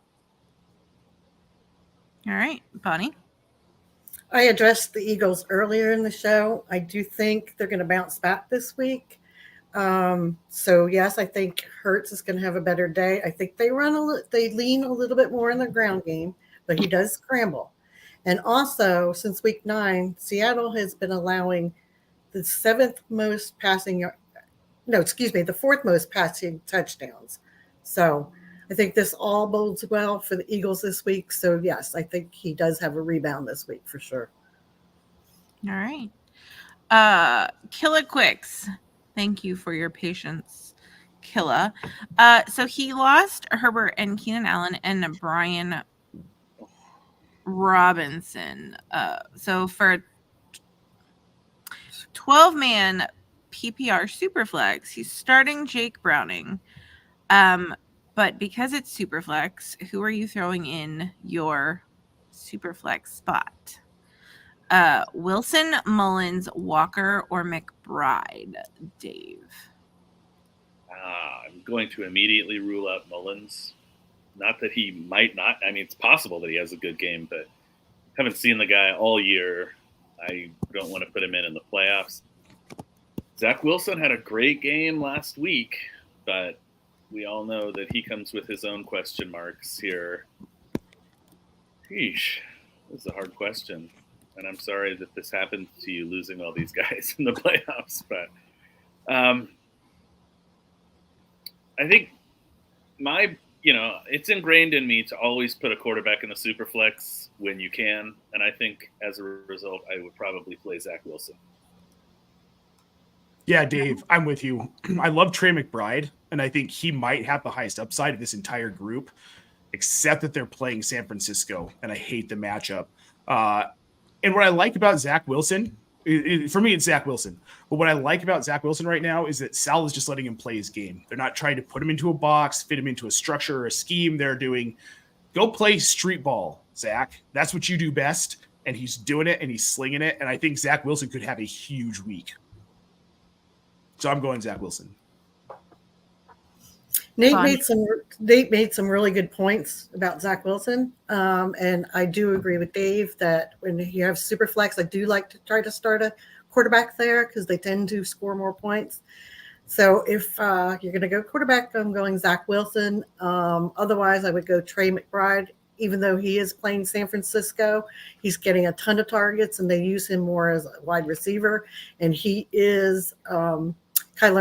All right, Bonnie. I addressed the Eagles earlier in the show. I do think they're going to bounce back this week. So yes, I think Hurts is going to have a better day. I think they lean a little bit more in the ground game, but he does scramble. And also, since week 9, Seattle has been allowing the 4th most passing touchdowns. So I think this all bodes well for the Eagles this week. So yes, I think he does have a rebound this week for sure. All right. Killa Quicks. Thank you for your patience, Killa. So he lost Herbert and Keenan Allen and Brian Robinson. So for 12-man PPR Superflex, he's starting Jake Browning. But because it's Superflex, who are you throwing in your Superflex spot? Wilson, Mullins, Walker, or McBride? Dave. I'm going to immediately rule out Mullins. Not that he might not. I mean, it's possible that he has a good game, but haven't seen the guy all year. I don't want to put him in the playoffs. Zach Wilson had a great game last week, but we all know that he comes with his own question marks here. Sheesh, this is a hard question. And I'm sorry that this happened to you, losing all these guys in the playoffs. But I think it's ingrained in me to always put a quarterback in the super flex when you can. And I think as a result, I would probably play Zach Wilson. Yeah, Dave, I'm with you. I love Trey McBride, and I think he might have the highest upside of this entire group, except that they're playing San Francisco, and I hate the matchup. And what I like about Zach Wilson For me, it's Zach Wilson. But what I like about Zach Wilson right now is that Sal is just letting him play his game. They're not trying to put him into a box, fit him into a structure or a scheme. They're doing, go play street ball, Zach. That's what you do best. And he's doing it and he's slinging it. And I think Zach Wilson could have a huge week. So I'm going Zach Wilson. Nate made some really good points about Zach Wilson. And I do agree with Dave that when you have super flex, I do like to try to start a quarterback there because they tend to score more points. So if you're going to go quarterback, I'm going Zach Wilson. Otherwise, I would go Trey McBride. Even though he is playing San Francisco, he's getting a ton of targets and they use him more as a wide receiver. And he is Kyler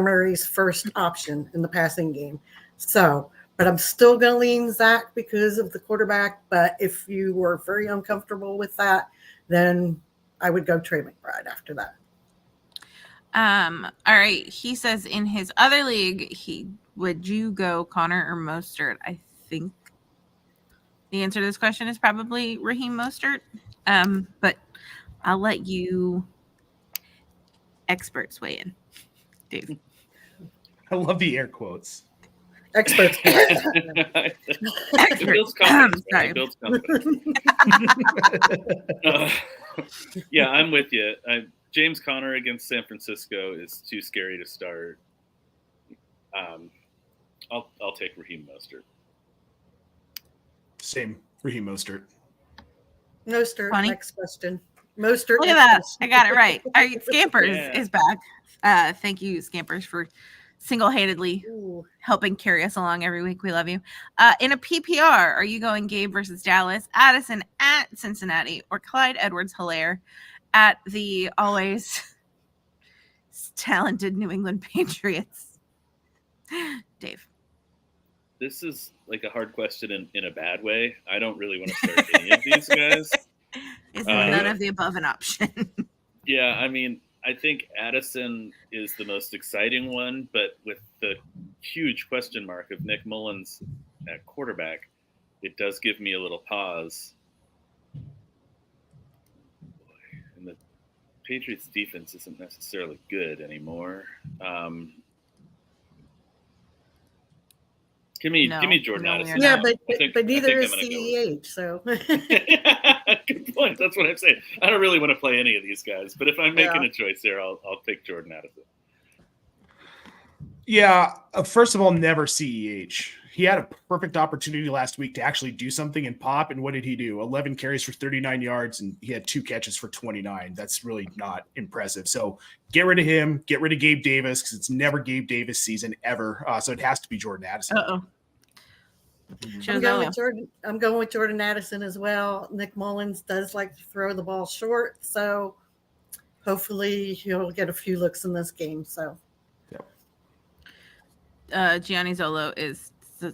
Murray's first option in the passing game. So, but I'm still going to lean Zach because of the quarterback. But if you were very uncomfortable with that, then I would go Trey McBride after that. All right. He says in his other league, would you go Connor or Mostert? I think the answer to this question is probably Raheem Mostert. But I'll let you experts weigh in. Dave. I love the air quotes. Experts. It builds confidence. Sorry. It builds confidence. Yeah, I'm with you. James Conner against San Francisco is too scary to start. I'll take Raheem Mostert. Same. Raheem Mostert. Mostert. Funny. Next question. Mostert. Look at that. I got it right. All right, Scampers is back. Thank you, Scampers, for single-handedly helping carry us along every week. We love you. In a PPR, are you going Gabe versus Dallas, Addison at Cincinnati, or Clyde Edwards-Helaire at the always talented New England Patriots? Dave. This is like a hard question in a bad way. I don't really want to start any of these guys. Is none of the above an option? Yeah, I mean, I think Addison is the most exciting one, but with the huge question mark of Nick Mullins at quarterback, it does give me a little pause. And the Patriots defense isn't necessarily good anymore. Give me Jordan Addison. Yeah, but neither is CEH. So good point. That's what I'm saying. I don't really want to play any of these guys, but if I'm making a choice there, I'll take Jordan Addison. Yeah. First of all, never CEH. He had a perfect opportunity last week to actually do something and pop. And what did he do? 11 carries for 39 yards, and he had 2 catches for 29. That's really not impressive. So get rid of him. Get rid of Gabe Davis because it's never Gabe Davis season ever. So it has to be Jordan Addison. Uh-oh. I'm going with Jordan Addison as well. Nick Mullins does like to throw the ball short, so hopefully he'll get a few looks in this game. So, Gianni Zolo is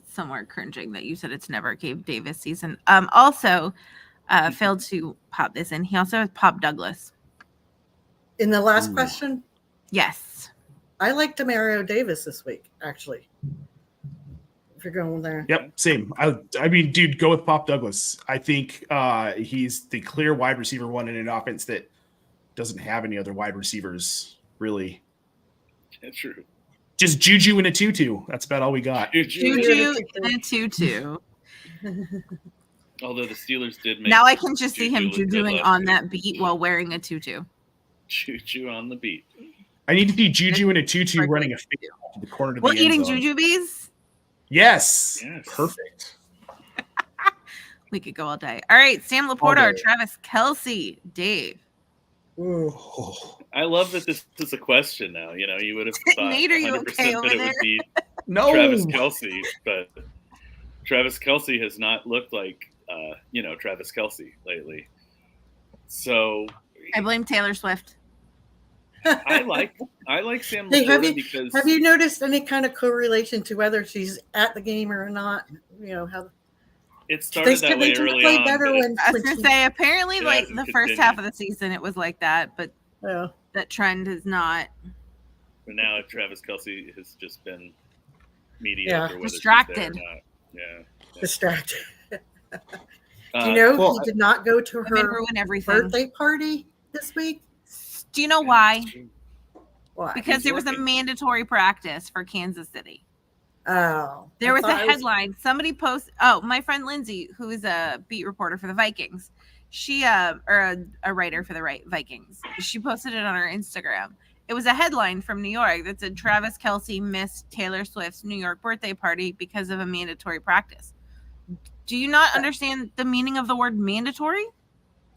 somewhere cringing that you said it's never Gabe Davis season. Also, failed to pop this in. He also has Pop Douglas. In the last question, yes, I like Demario Davis this week. Actually, if you're going there, yep, same. I mean, dude, go with Pop Douglas. I think he's the clear wide receiver one in an offense that doesn't have any other wide receivers really. That's true. Just Juju and a tutu. That's about all we got. Juju and a tutu. Although the Steelers did make. Now I can just see him jujuing on that beat while wearing a tutu. Juju on the beat. I need to see Juju and a tutu running a fake to the corner to the end eating zone. Jujubes? Yes. Perfect. We could go all day. All right, Sam Laporta or Travis Kelce. Dave. I love that this is a question now. You know, you would have thought Nate, are you 100% okay that over it there? would be No. Travis Kelce, but Travis Kelce has not looked like, Travis Kelce lately. So I blame Taylor Swift. I like Sam Hey, Laporta because have you noticed any kind of correlation to whether she's at the game or not? You know how it started that way early on. I was going to say, apparently, like the first half of the season, it was like that, but that trend is not. But now Travis Kelce has just been mediocre. Yeah, distracted. Distracted. Do you know he did not go to her ruin everything. birthday party this week? Do you know why? Why? Because there was a mandatory practice for Kansas City. Oh. There was a headline. Somebody posted. Oh, my friend Lindsay, who is a beat reporter for the Vikings, she or a writer for the Vikings. She posted it on her Instagram. It was a headline from New York that said Travis Kelce missed Taylor Swift's New York birthday party because of a mandatory practice. Do you not understand the meaning of the word mandatory?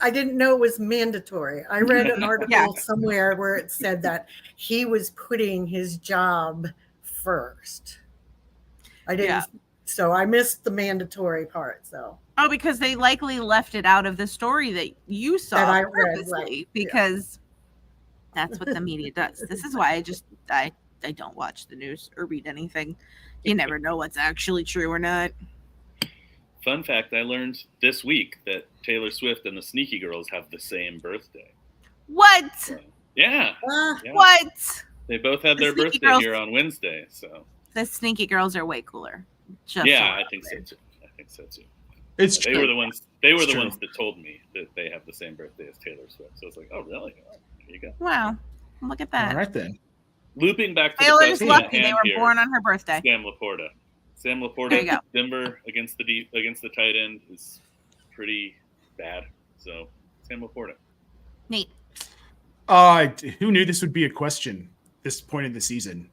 I didn't know it was mandatory. I read an article somewhere where it said that he was putting his job first. I didn't, so I missed the mandatory part. So because they likely left it out of the story that you saw that I purposely, read, right. because that's what the media does. This is why I don't watch the news or read anything. You never know what's actually true or not. Fun fact, I learned this week that Taylor Swift and the Sneaky Girls have the same birthday. What? So, yeah. What? They both had their birthday here on Wednesday. So the Sneaky Girls are way cooler. I think so too. It's They were the ones. They were the ones that told me that they have the same birthday as Taylor Swift. So I was like, oh, really? There you go. Wow, look at that. All right then. Looping back to Taylor's the lucky they were born on her birthday. Sam Laporta, Denver against the tight end is pretty bad. So Sam Laporta. Nate. Who knew this would be a question this point in the season?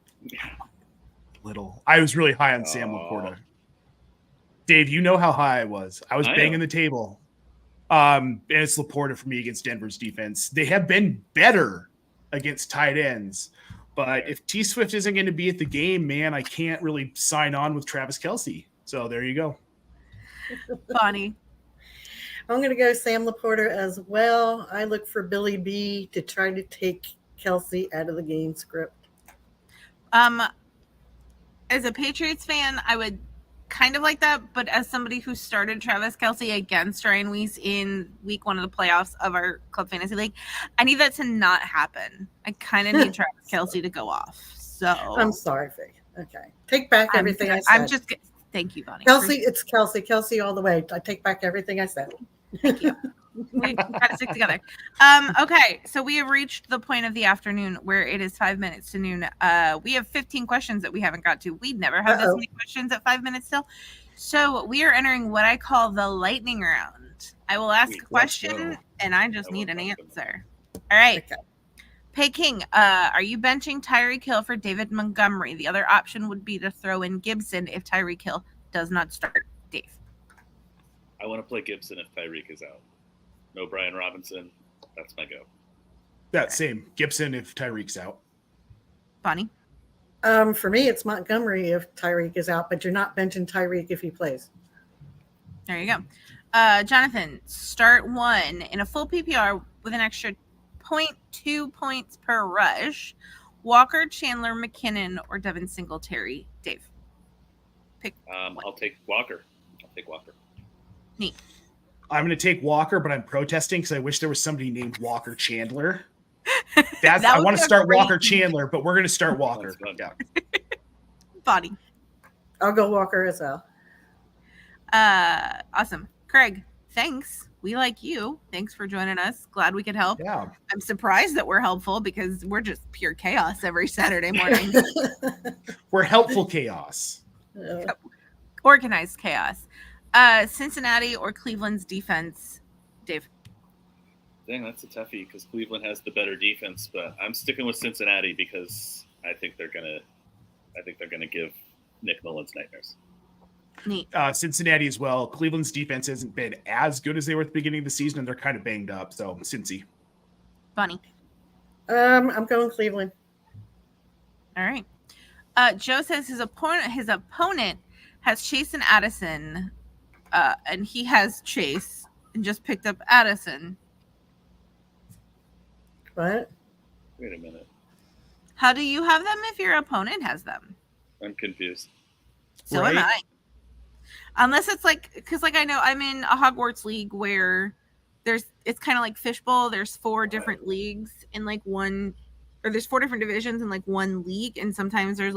Little. I was really high on Sam Laporta. Dave, you know how high I was. I was banging the table. And it's Laporta for me against Denver's defense. They have been better against tight ends. But if T Swift isn't going to be at the game, man, I can't really sign on with Travis Kelce. So there you go. Bonnie. I'm going to go Sam Laporta as well. I look for Billy B to try to take Kelce out of the game script. As a Patriots fan, I would kind of like that, but as somebody who started Travis Kelce against Ryan Weiss in week 1 of the playoffs of our Club Fantasy League, I need that to not happen. I kind of need Travis Kelce to go off. So I'm sorry, Faith. Okay. Take back everything I said. Thank you, Bonnie. It's Kelce all the way. I take back everything I said. Thank you. We got to stick together. Okay, so we have reached the point of the afternoon where it is 5 minutes to noon. We have 15 questions that we haven't got to. We'd never have this many questions at 5 minutes still. So we are entering what I call the lightning round. I will ask a question, and I just need an answer. All right. Okay. Pay King, are you benching Tyreek Hill for David Montgomery? The other option would be to throw in Gibson if Tyreek Hill does not start. Dave. I want to play Gibson if Tyreek is out. No Brian Robinson. That's my go. That same. Gibson if Tyreek's out. Bonnie? For me, it's Montgomery if Tyreek is out, but you're not benching Tyreek if he plays. There you go. Jonathan, start 1 in a full PPR with an extra 0.2 points per rush. Walker, Chandler, McKinnon, or Devin Singletary. Dave? Pick one. I'll take Walker. Neat. I'm going to take Walker, but I'm protesting because I wish there was somebody named Walker Chandler. I want to start Walker Chandler, but we're going to start Walker. Yeah. Bonnie. I'll go Walker as well. Awesome. Craig, thanks. We like you. Thanks for joining us. Glad we could help. Yeah. I'm surprised that we're helpful because we're just pure chaos every Saturday morning. We're helpful chaos. Organized chaos. Cincinnati or Cleveland's defense, Dave? Dang, that's a toughie because Cleveland has the better defense, but I'm sticking with Cincinnati because I think they're gonna give Nick Mullins nightmares. Neat. Cincinnati as well. Cleveland's defense hasn't been as good as they were at the beginning of the season, and they're kind of banged up. So Cincy. Bonnie. I'm going Cleveland. All right. Joe says his opponent has Chase and Addison. And he has Chase and just picked up Addison. What? Wait a minute. How do you have them if your opponent has them? I'm confused. So am I. Unless it's because I know I'm in a Hogwarts league where it's kind of like fishbowl. There's 4 different leagues in one, or there's 4 different divisions in one league, and sometimes there's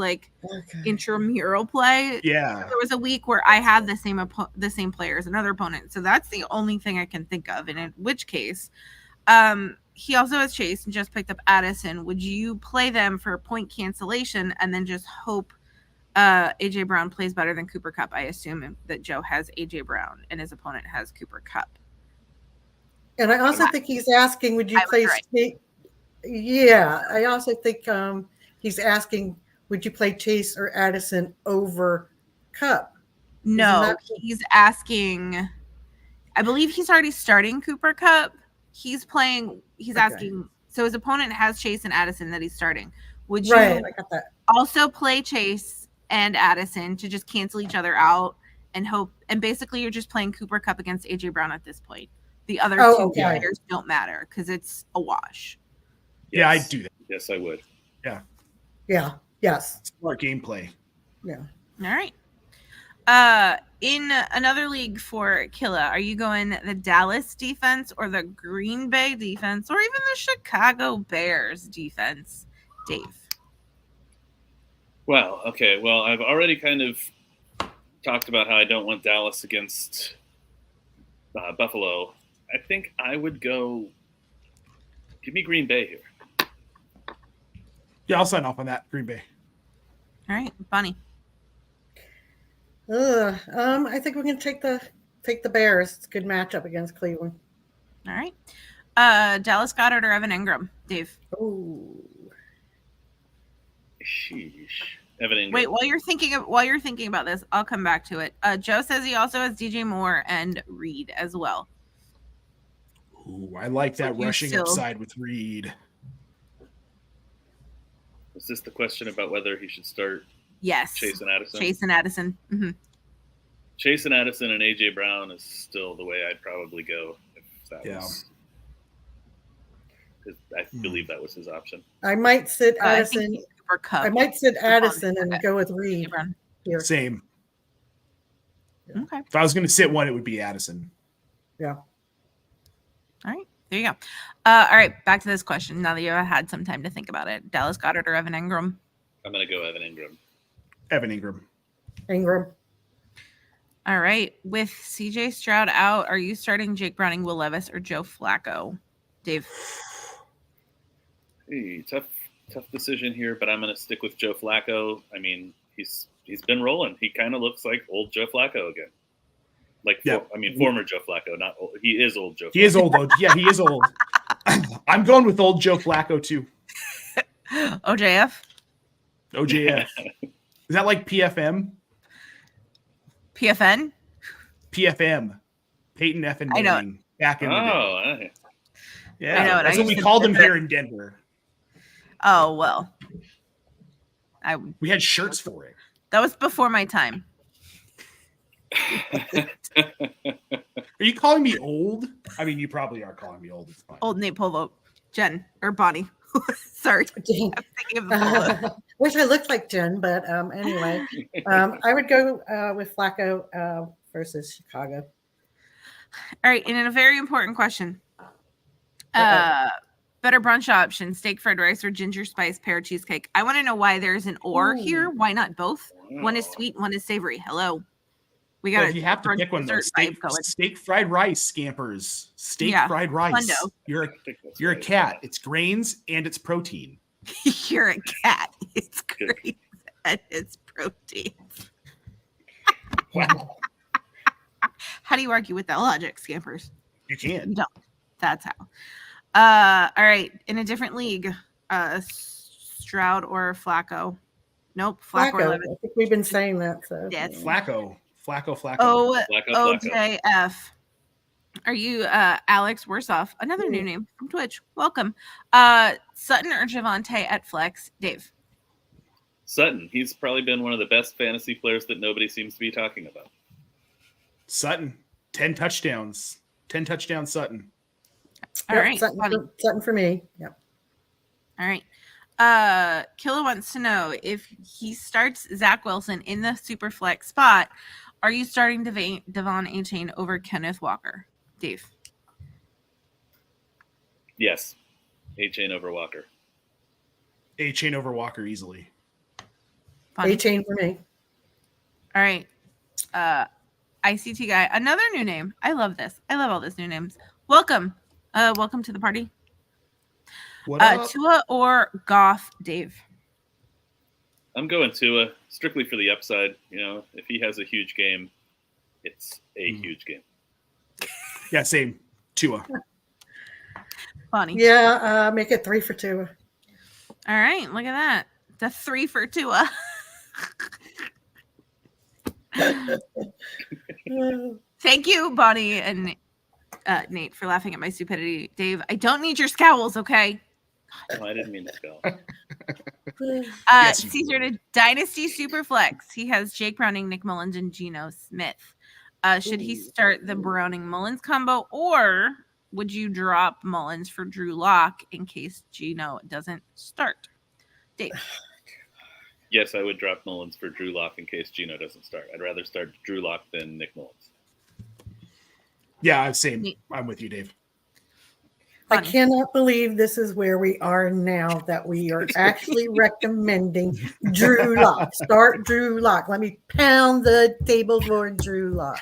intramural play. Yeah. There was a week where I had the same player as another opponent, so that's the only thing I can think of. And in which case, he also has Chase and just picked up Addison. Would you play them for point cancellation and then just hope AJ Brown plays better than Cooper Kupp? I assume that Joe has AJ Brown and his opponent has Cooper Kupp. And I also think he's asking, would you play? Right. Yeah, I also think he's asking, would you play Chase or Addison over Kupp? No, he's asking. I believe he's already starting Cooper Kupp. He's asking. So his opponent has Chase and Addison that he's starting. Would you I got that. Also play Chase and Addison to just cancel each other out and hope? And basically, you're just playing Cooper Kupp against AJ Brown at this point. The other two players don't matter because it's a wash. Yeah, I'd do that. Yes, I would. Yeah. Yeah. Yes. Smart gameplay. Yeah. All right. In another league for Killa, are you going the Dallas defense or the Green Bay defense or even the Chicago Bears defense, Dave? Well, okay. Well, I've already kind of talked about how I don't want Dallas against Buffalo. I think I would go. Give me Green Bay here. Yeah, I'll sign off on that. Green Bay. All right, Bonnie. I think we're gonna take the Bears. It's a good matchup against Cleveland. All right. Dallas Goedert or Evan Ingram, Dave. Oh. Sheesh. Evan Ingram. Wait, while you're thinking about this, I'll come back to it. Joe says he also has DJ Moore and Reed as well. Ooh, I like that rushing upside with Reed. Is this the question about whether he should start? Yes. Chase and Addison. Mm-hmm. Chase and Addison and AJ Brown is still the way I'd probably go if that was. I believe that was his option. I might sit Addison. I might sit Addison and go with Reed here. Same. Okay. If I was going to sit one, it would be Addison. Yeah. All right. There you go. All right. Back to this question. Now that you've had some time to think about it, Dallas Goedert or Evan Ingram? I'm going to go Evan Ingram. Evan Ingram. Ingram. All right. With CJ Stroud out, are you starting Jake Browning, Will Levis, or Joe Flacco? Dave. Hey, tough decision here, but I'm going to stick with Joe Flacco. I mean, he's been rolling. He kind of looks like old Joe Flacco again. Former Joe Flacco, not old. He is old Joe Flacco. He is old, though. Yeah, he is old. I'm going with old Joe Flacco, too. OJF? OJF. Is that like PFM? PFN? PFM. Peyton F. and Manning. Back in the day. Yeah, I know that's what we called him here in Denver. Oh, well. We had shirts for it. That was before my time. Are you calling me old? I mean, you probably are calling me old. It's fine. Old Nate Polvogt. Jen or Bonnie. Sorry. I'm thinking of the wish I looked like Jen, but anyway. I would go with Flacco versus Chicago. All right. And in a very important question. Better brunch option, steak fried rice or ginger spice pear cheesecake. I want to know why there's an or here. Why not both? One is sweet, one is savory. Hello. We got you have to pick one though. Steak fried rice, scampers. Steak fried rice. Hundo. You're a cat. It's grains and it's protein. You're a cat. It's grains and it's protein. Wow. How do you argue with that logic, scampers? You can't. You don't. That's how. All right. In a different league, Stroud or Flacco? Nope. Flacco. I think we've been saying that. So. Yes. Flacco. Oh, OJF. Are you Alex Worsoff? Another new name from Twitch. Welcome. Sutton or Javonte at flex? Dave. Sutton. He's probably been one of the best fantasy players that nobody seems to be talking about. Sutton. 10 touchdowns. 10 touchdowns, Sutton. All right. Sutton for me. Yep. All right. Killa wants to know if he starts Zach Wilson in the super flex spot, are you starting Devon Achane over Kenneth Walker? Dave. Yes. Achane over Walker. Achane over Walker easily. Achane for me. All right. ICT guy. Another new name. I love this. I love all these new names. Welcome. Welcome to the party. What up? Tua or Goff, Dave? I'm going Tua strictly for the upside. If he has a huge game, it's a huge game. Yeah, same. Tua. Funny. Yeah, make it 3 for Tua. All right, look at that. The 3 for Tua. Thank you, Bonnie and Nate, for laughing at my stupidity. Dave, I don't need your scowls, okay? No, I didn't mean to scowl. Caesar to Dynasty Superflex. He has Jake Browning, Nick Mullins, and Geno Smith. Should he start the Browning-Mullins combo, or would you drop Mullins for Drew Lock in case Geno doesn't start? Dave. Yes, I would drop Mullins for Drew Lock in case Geno doesn't start. I'd rather start Drew Lock than Nick Mullins. Yeah, same. I'm with you, Dave. I cannot believe this is where we are now, that we are actually recommending Drew Lock. Start Drew Lock. Let me pound the table for Drew Lock.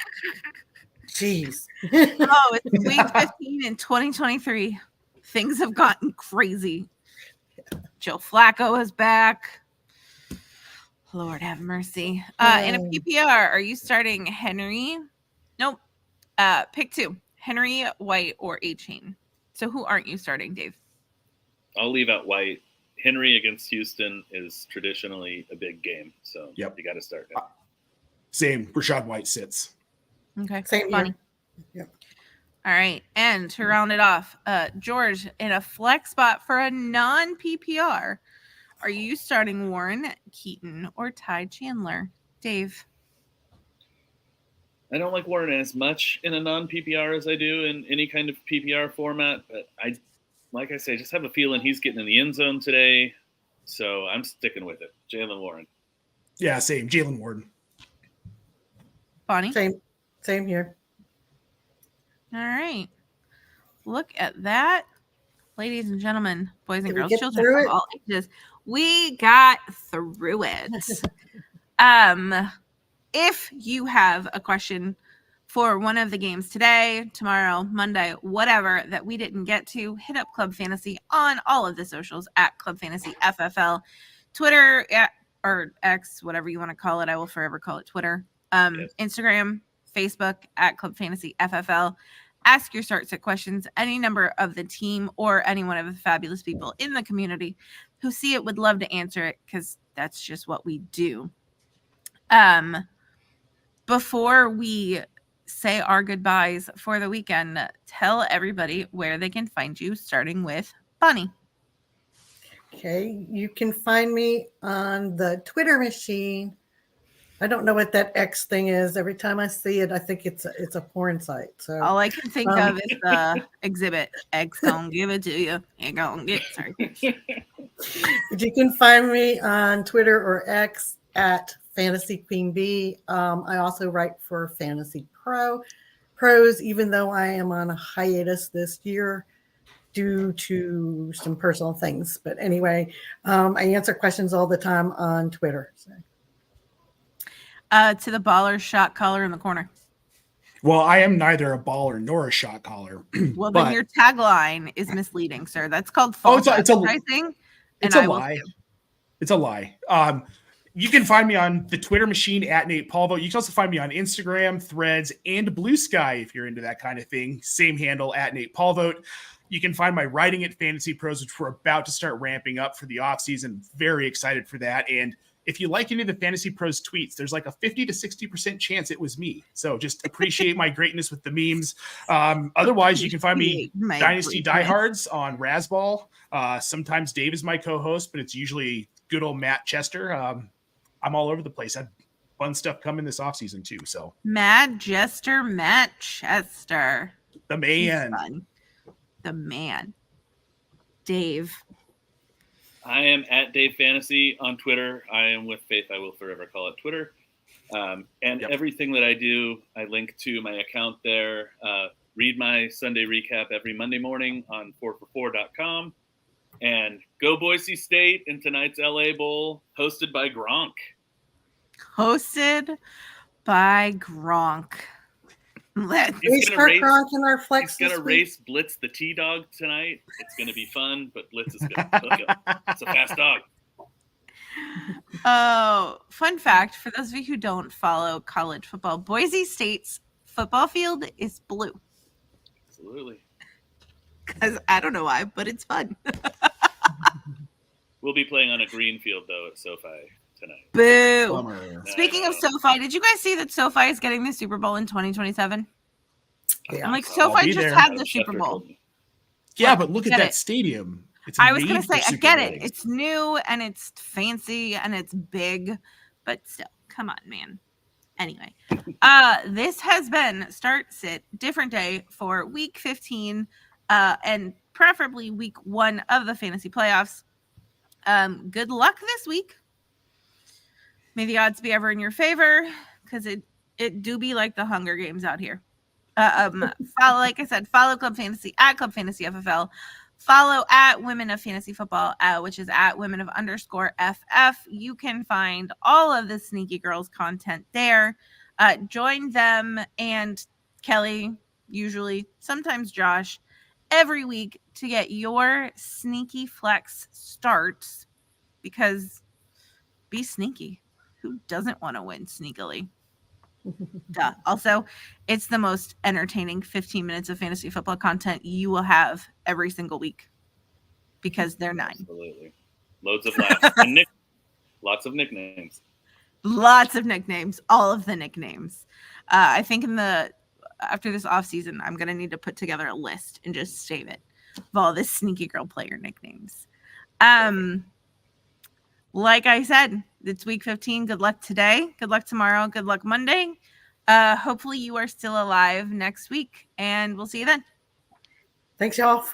Jeez. Oh, it's week 15 in 2023. Things have gotten crazy. Joe Flacco is back. Lord have mercy. In a PPR, are you starting Henry? Nope. Pick 2. Henry, White, or Achane. So who aren't you starting, Dave? I'll leave out White. Henry against Houston is traditionally a big game, so you got to start him. Same. Rashad White sits. Okay. Same Funny. Yep. All right. And to round it off, George, in a flex spot for a non-PPR, are you starting Warren, Keaton, or Ty Chandler? Dave? I don't like Warren as much in a non-PPR as I do in any kind of PPR format, but like I say, just have a feeling he's getting in the end zone today, so I'm sticking with it. Jalen Warren. Yeah, same. Jalen Warren. Bonnie? Same here. All right. Look at that. Ladies and gentlemen, boys and girls, children through of it? all ages, we got through it. If you have a question for one of the games today, tomorrow, Monday, whatever that we didn't get to, hit up Club Fantasy on all of the socials at Club Fantasy FFL, Twitter or X, whatever you want to call it. I will forever call it Twitter. Yes. Instagram, Facebook at Club Fantasy FFL. Ask your start set questions. Any number of the team or any one of the fabulous people in the community who see it would love to answer it, because that's just what we do. Before we say our goodbyes for the weekend, tell everybody where they can find you, starting with Bonnie. Okay, you can find me on the Twitter machine. I don't know what that X thing is. Every time I see it, I think it's a porn site. So all I can think of is the exhibit. X gonna give it to you. Ain't gonna get sorry. But you can find me on Twitter or X at Fantasy Queen B. I also write for Fantasy Pros, even though I am on a hiatus this year due to some personal things. But anyway, I answer questions all the time on Twitter. So. To the baller shot caller in the corner. Well, I am neither a baller nor a shot caller. Well, but then your tagline is misleading, sir. That's called false advertising. It's a lie. It's a lie. You can find me on the Twitter machine at Nate Polvogt. You can also find me on Instagram, Threads, and Blue Sky if you're into that kind of thing. Same handle at Nate Polvogt. You can find my writing at Fantasy Pros, which we're about to start ramping up for the offseason. Very excited for that. And if you like any of the Fantasy Pros tweets, there's like a 50 to 60% chance it was me. So just appreciate my greatness with the memes. Otherwise, you can find me Dynasty Diehards on Razzball. Sometimes Dave is my co-host, but it's usually good old Matt Chester. I'm all over the place. I have fun stuff coming this offseason too. So Matt Chester. The man. The man. Dave. I am at Dave Fantasy on Twitter. I am with Faith. I will forever call it Twitter. Everything that I do, I link to my account there. Read my Sunday recap every Monday morning on 4for4.com. And go Boise State in tonight's LA Bowl, hosted by Gronk. He's gonna gonna race Blitz the T-Dog tonight. It's gonna be fun, but Blitz is gonna hook him. It's a fast dog. Oh, fun fact for those of you who don't follow college football, Boise State's football field is blue. Absolutely. Because I don't know why, but it's fun. We'll be playing on a green field though at SoFi tonight. Boo. Bummer. Speaking of SoFi, did you guys see that SoFi is getting the Super Bowl in 2027? Yeah. I'm like, SoFi just had the Super Bowl. Yeah, but look at that it. stadium. I was going to say, I get it. It's new and it's fancy and it's big, but still, come on, man. Anyway, this has been Start Sit Different Day for week 15 and preferably week 1 of the fantasy playoffs. Good luck this week. May the odds be ever in your favor, because it do be like the Hunger Games out here. Follow, like I said, follow Club Fantasy at Club Fantasy FFL. Follow at Women of Fantasy Football, which is at Women of _FF. You can find all of the Sneaky Girls content there. Join them and Kelly, usually, sometimes Josh, every week to get your sneaky flex starts, because be sneaky. Who doesn't want to win sneakily? Duh. Also, it's the most entertaining 15 minutes of fantasy football content you will have every single week, because they're 9. Absolutely. Loads of laughs. And lots of nicknames. Lots of nicknames. All of the nicknames. I think after this off season, I'm going to need to put together a list and just save it of all the Sneaky Girl player nicknames. Like I said, it's week 15. Good luck today. Good luck tomorrow. Good luck Monday. Hopefully you are still alive next week, and we'll see you then. Thanks, y'all.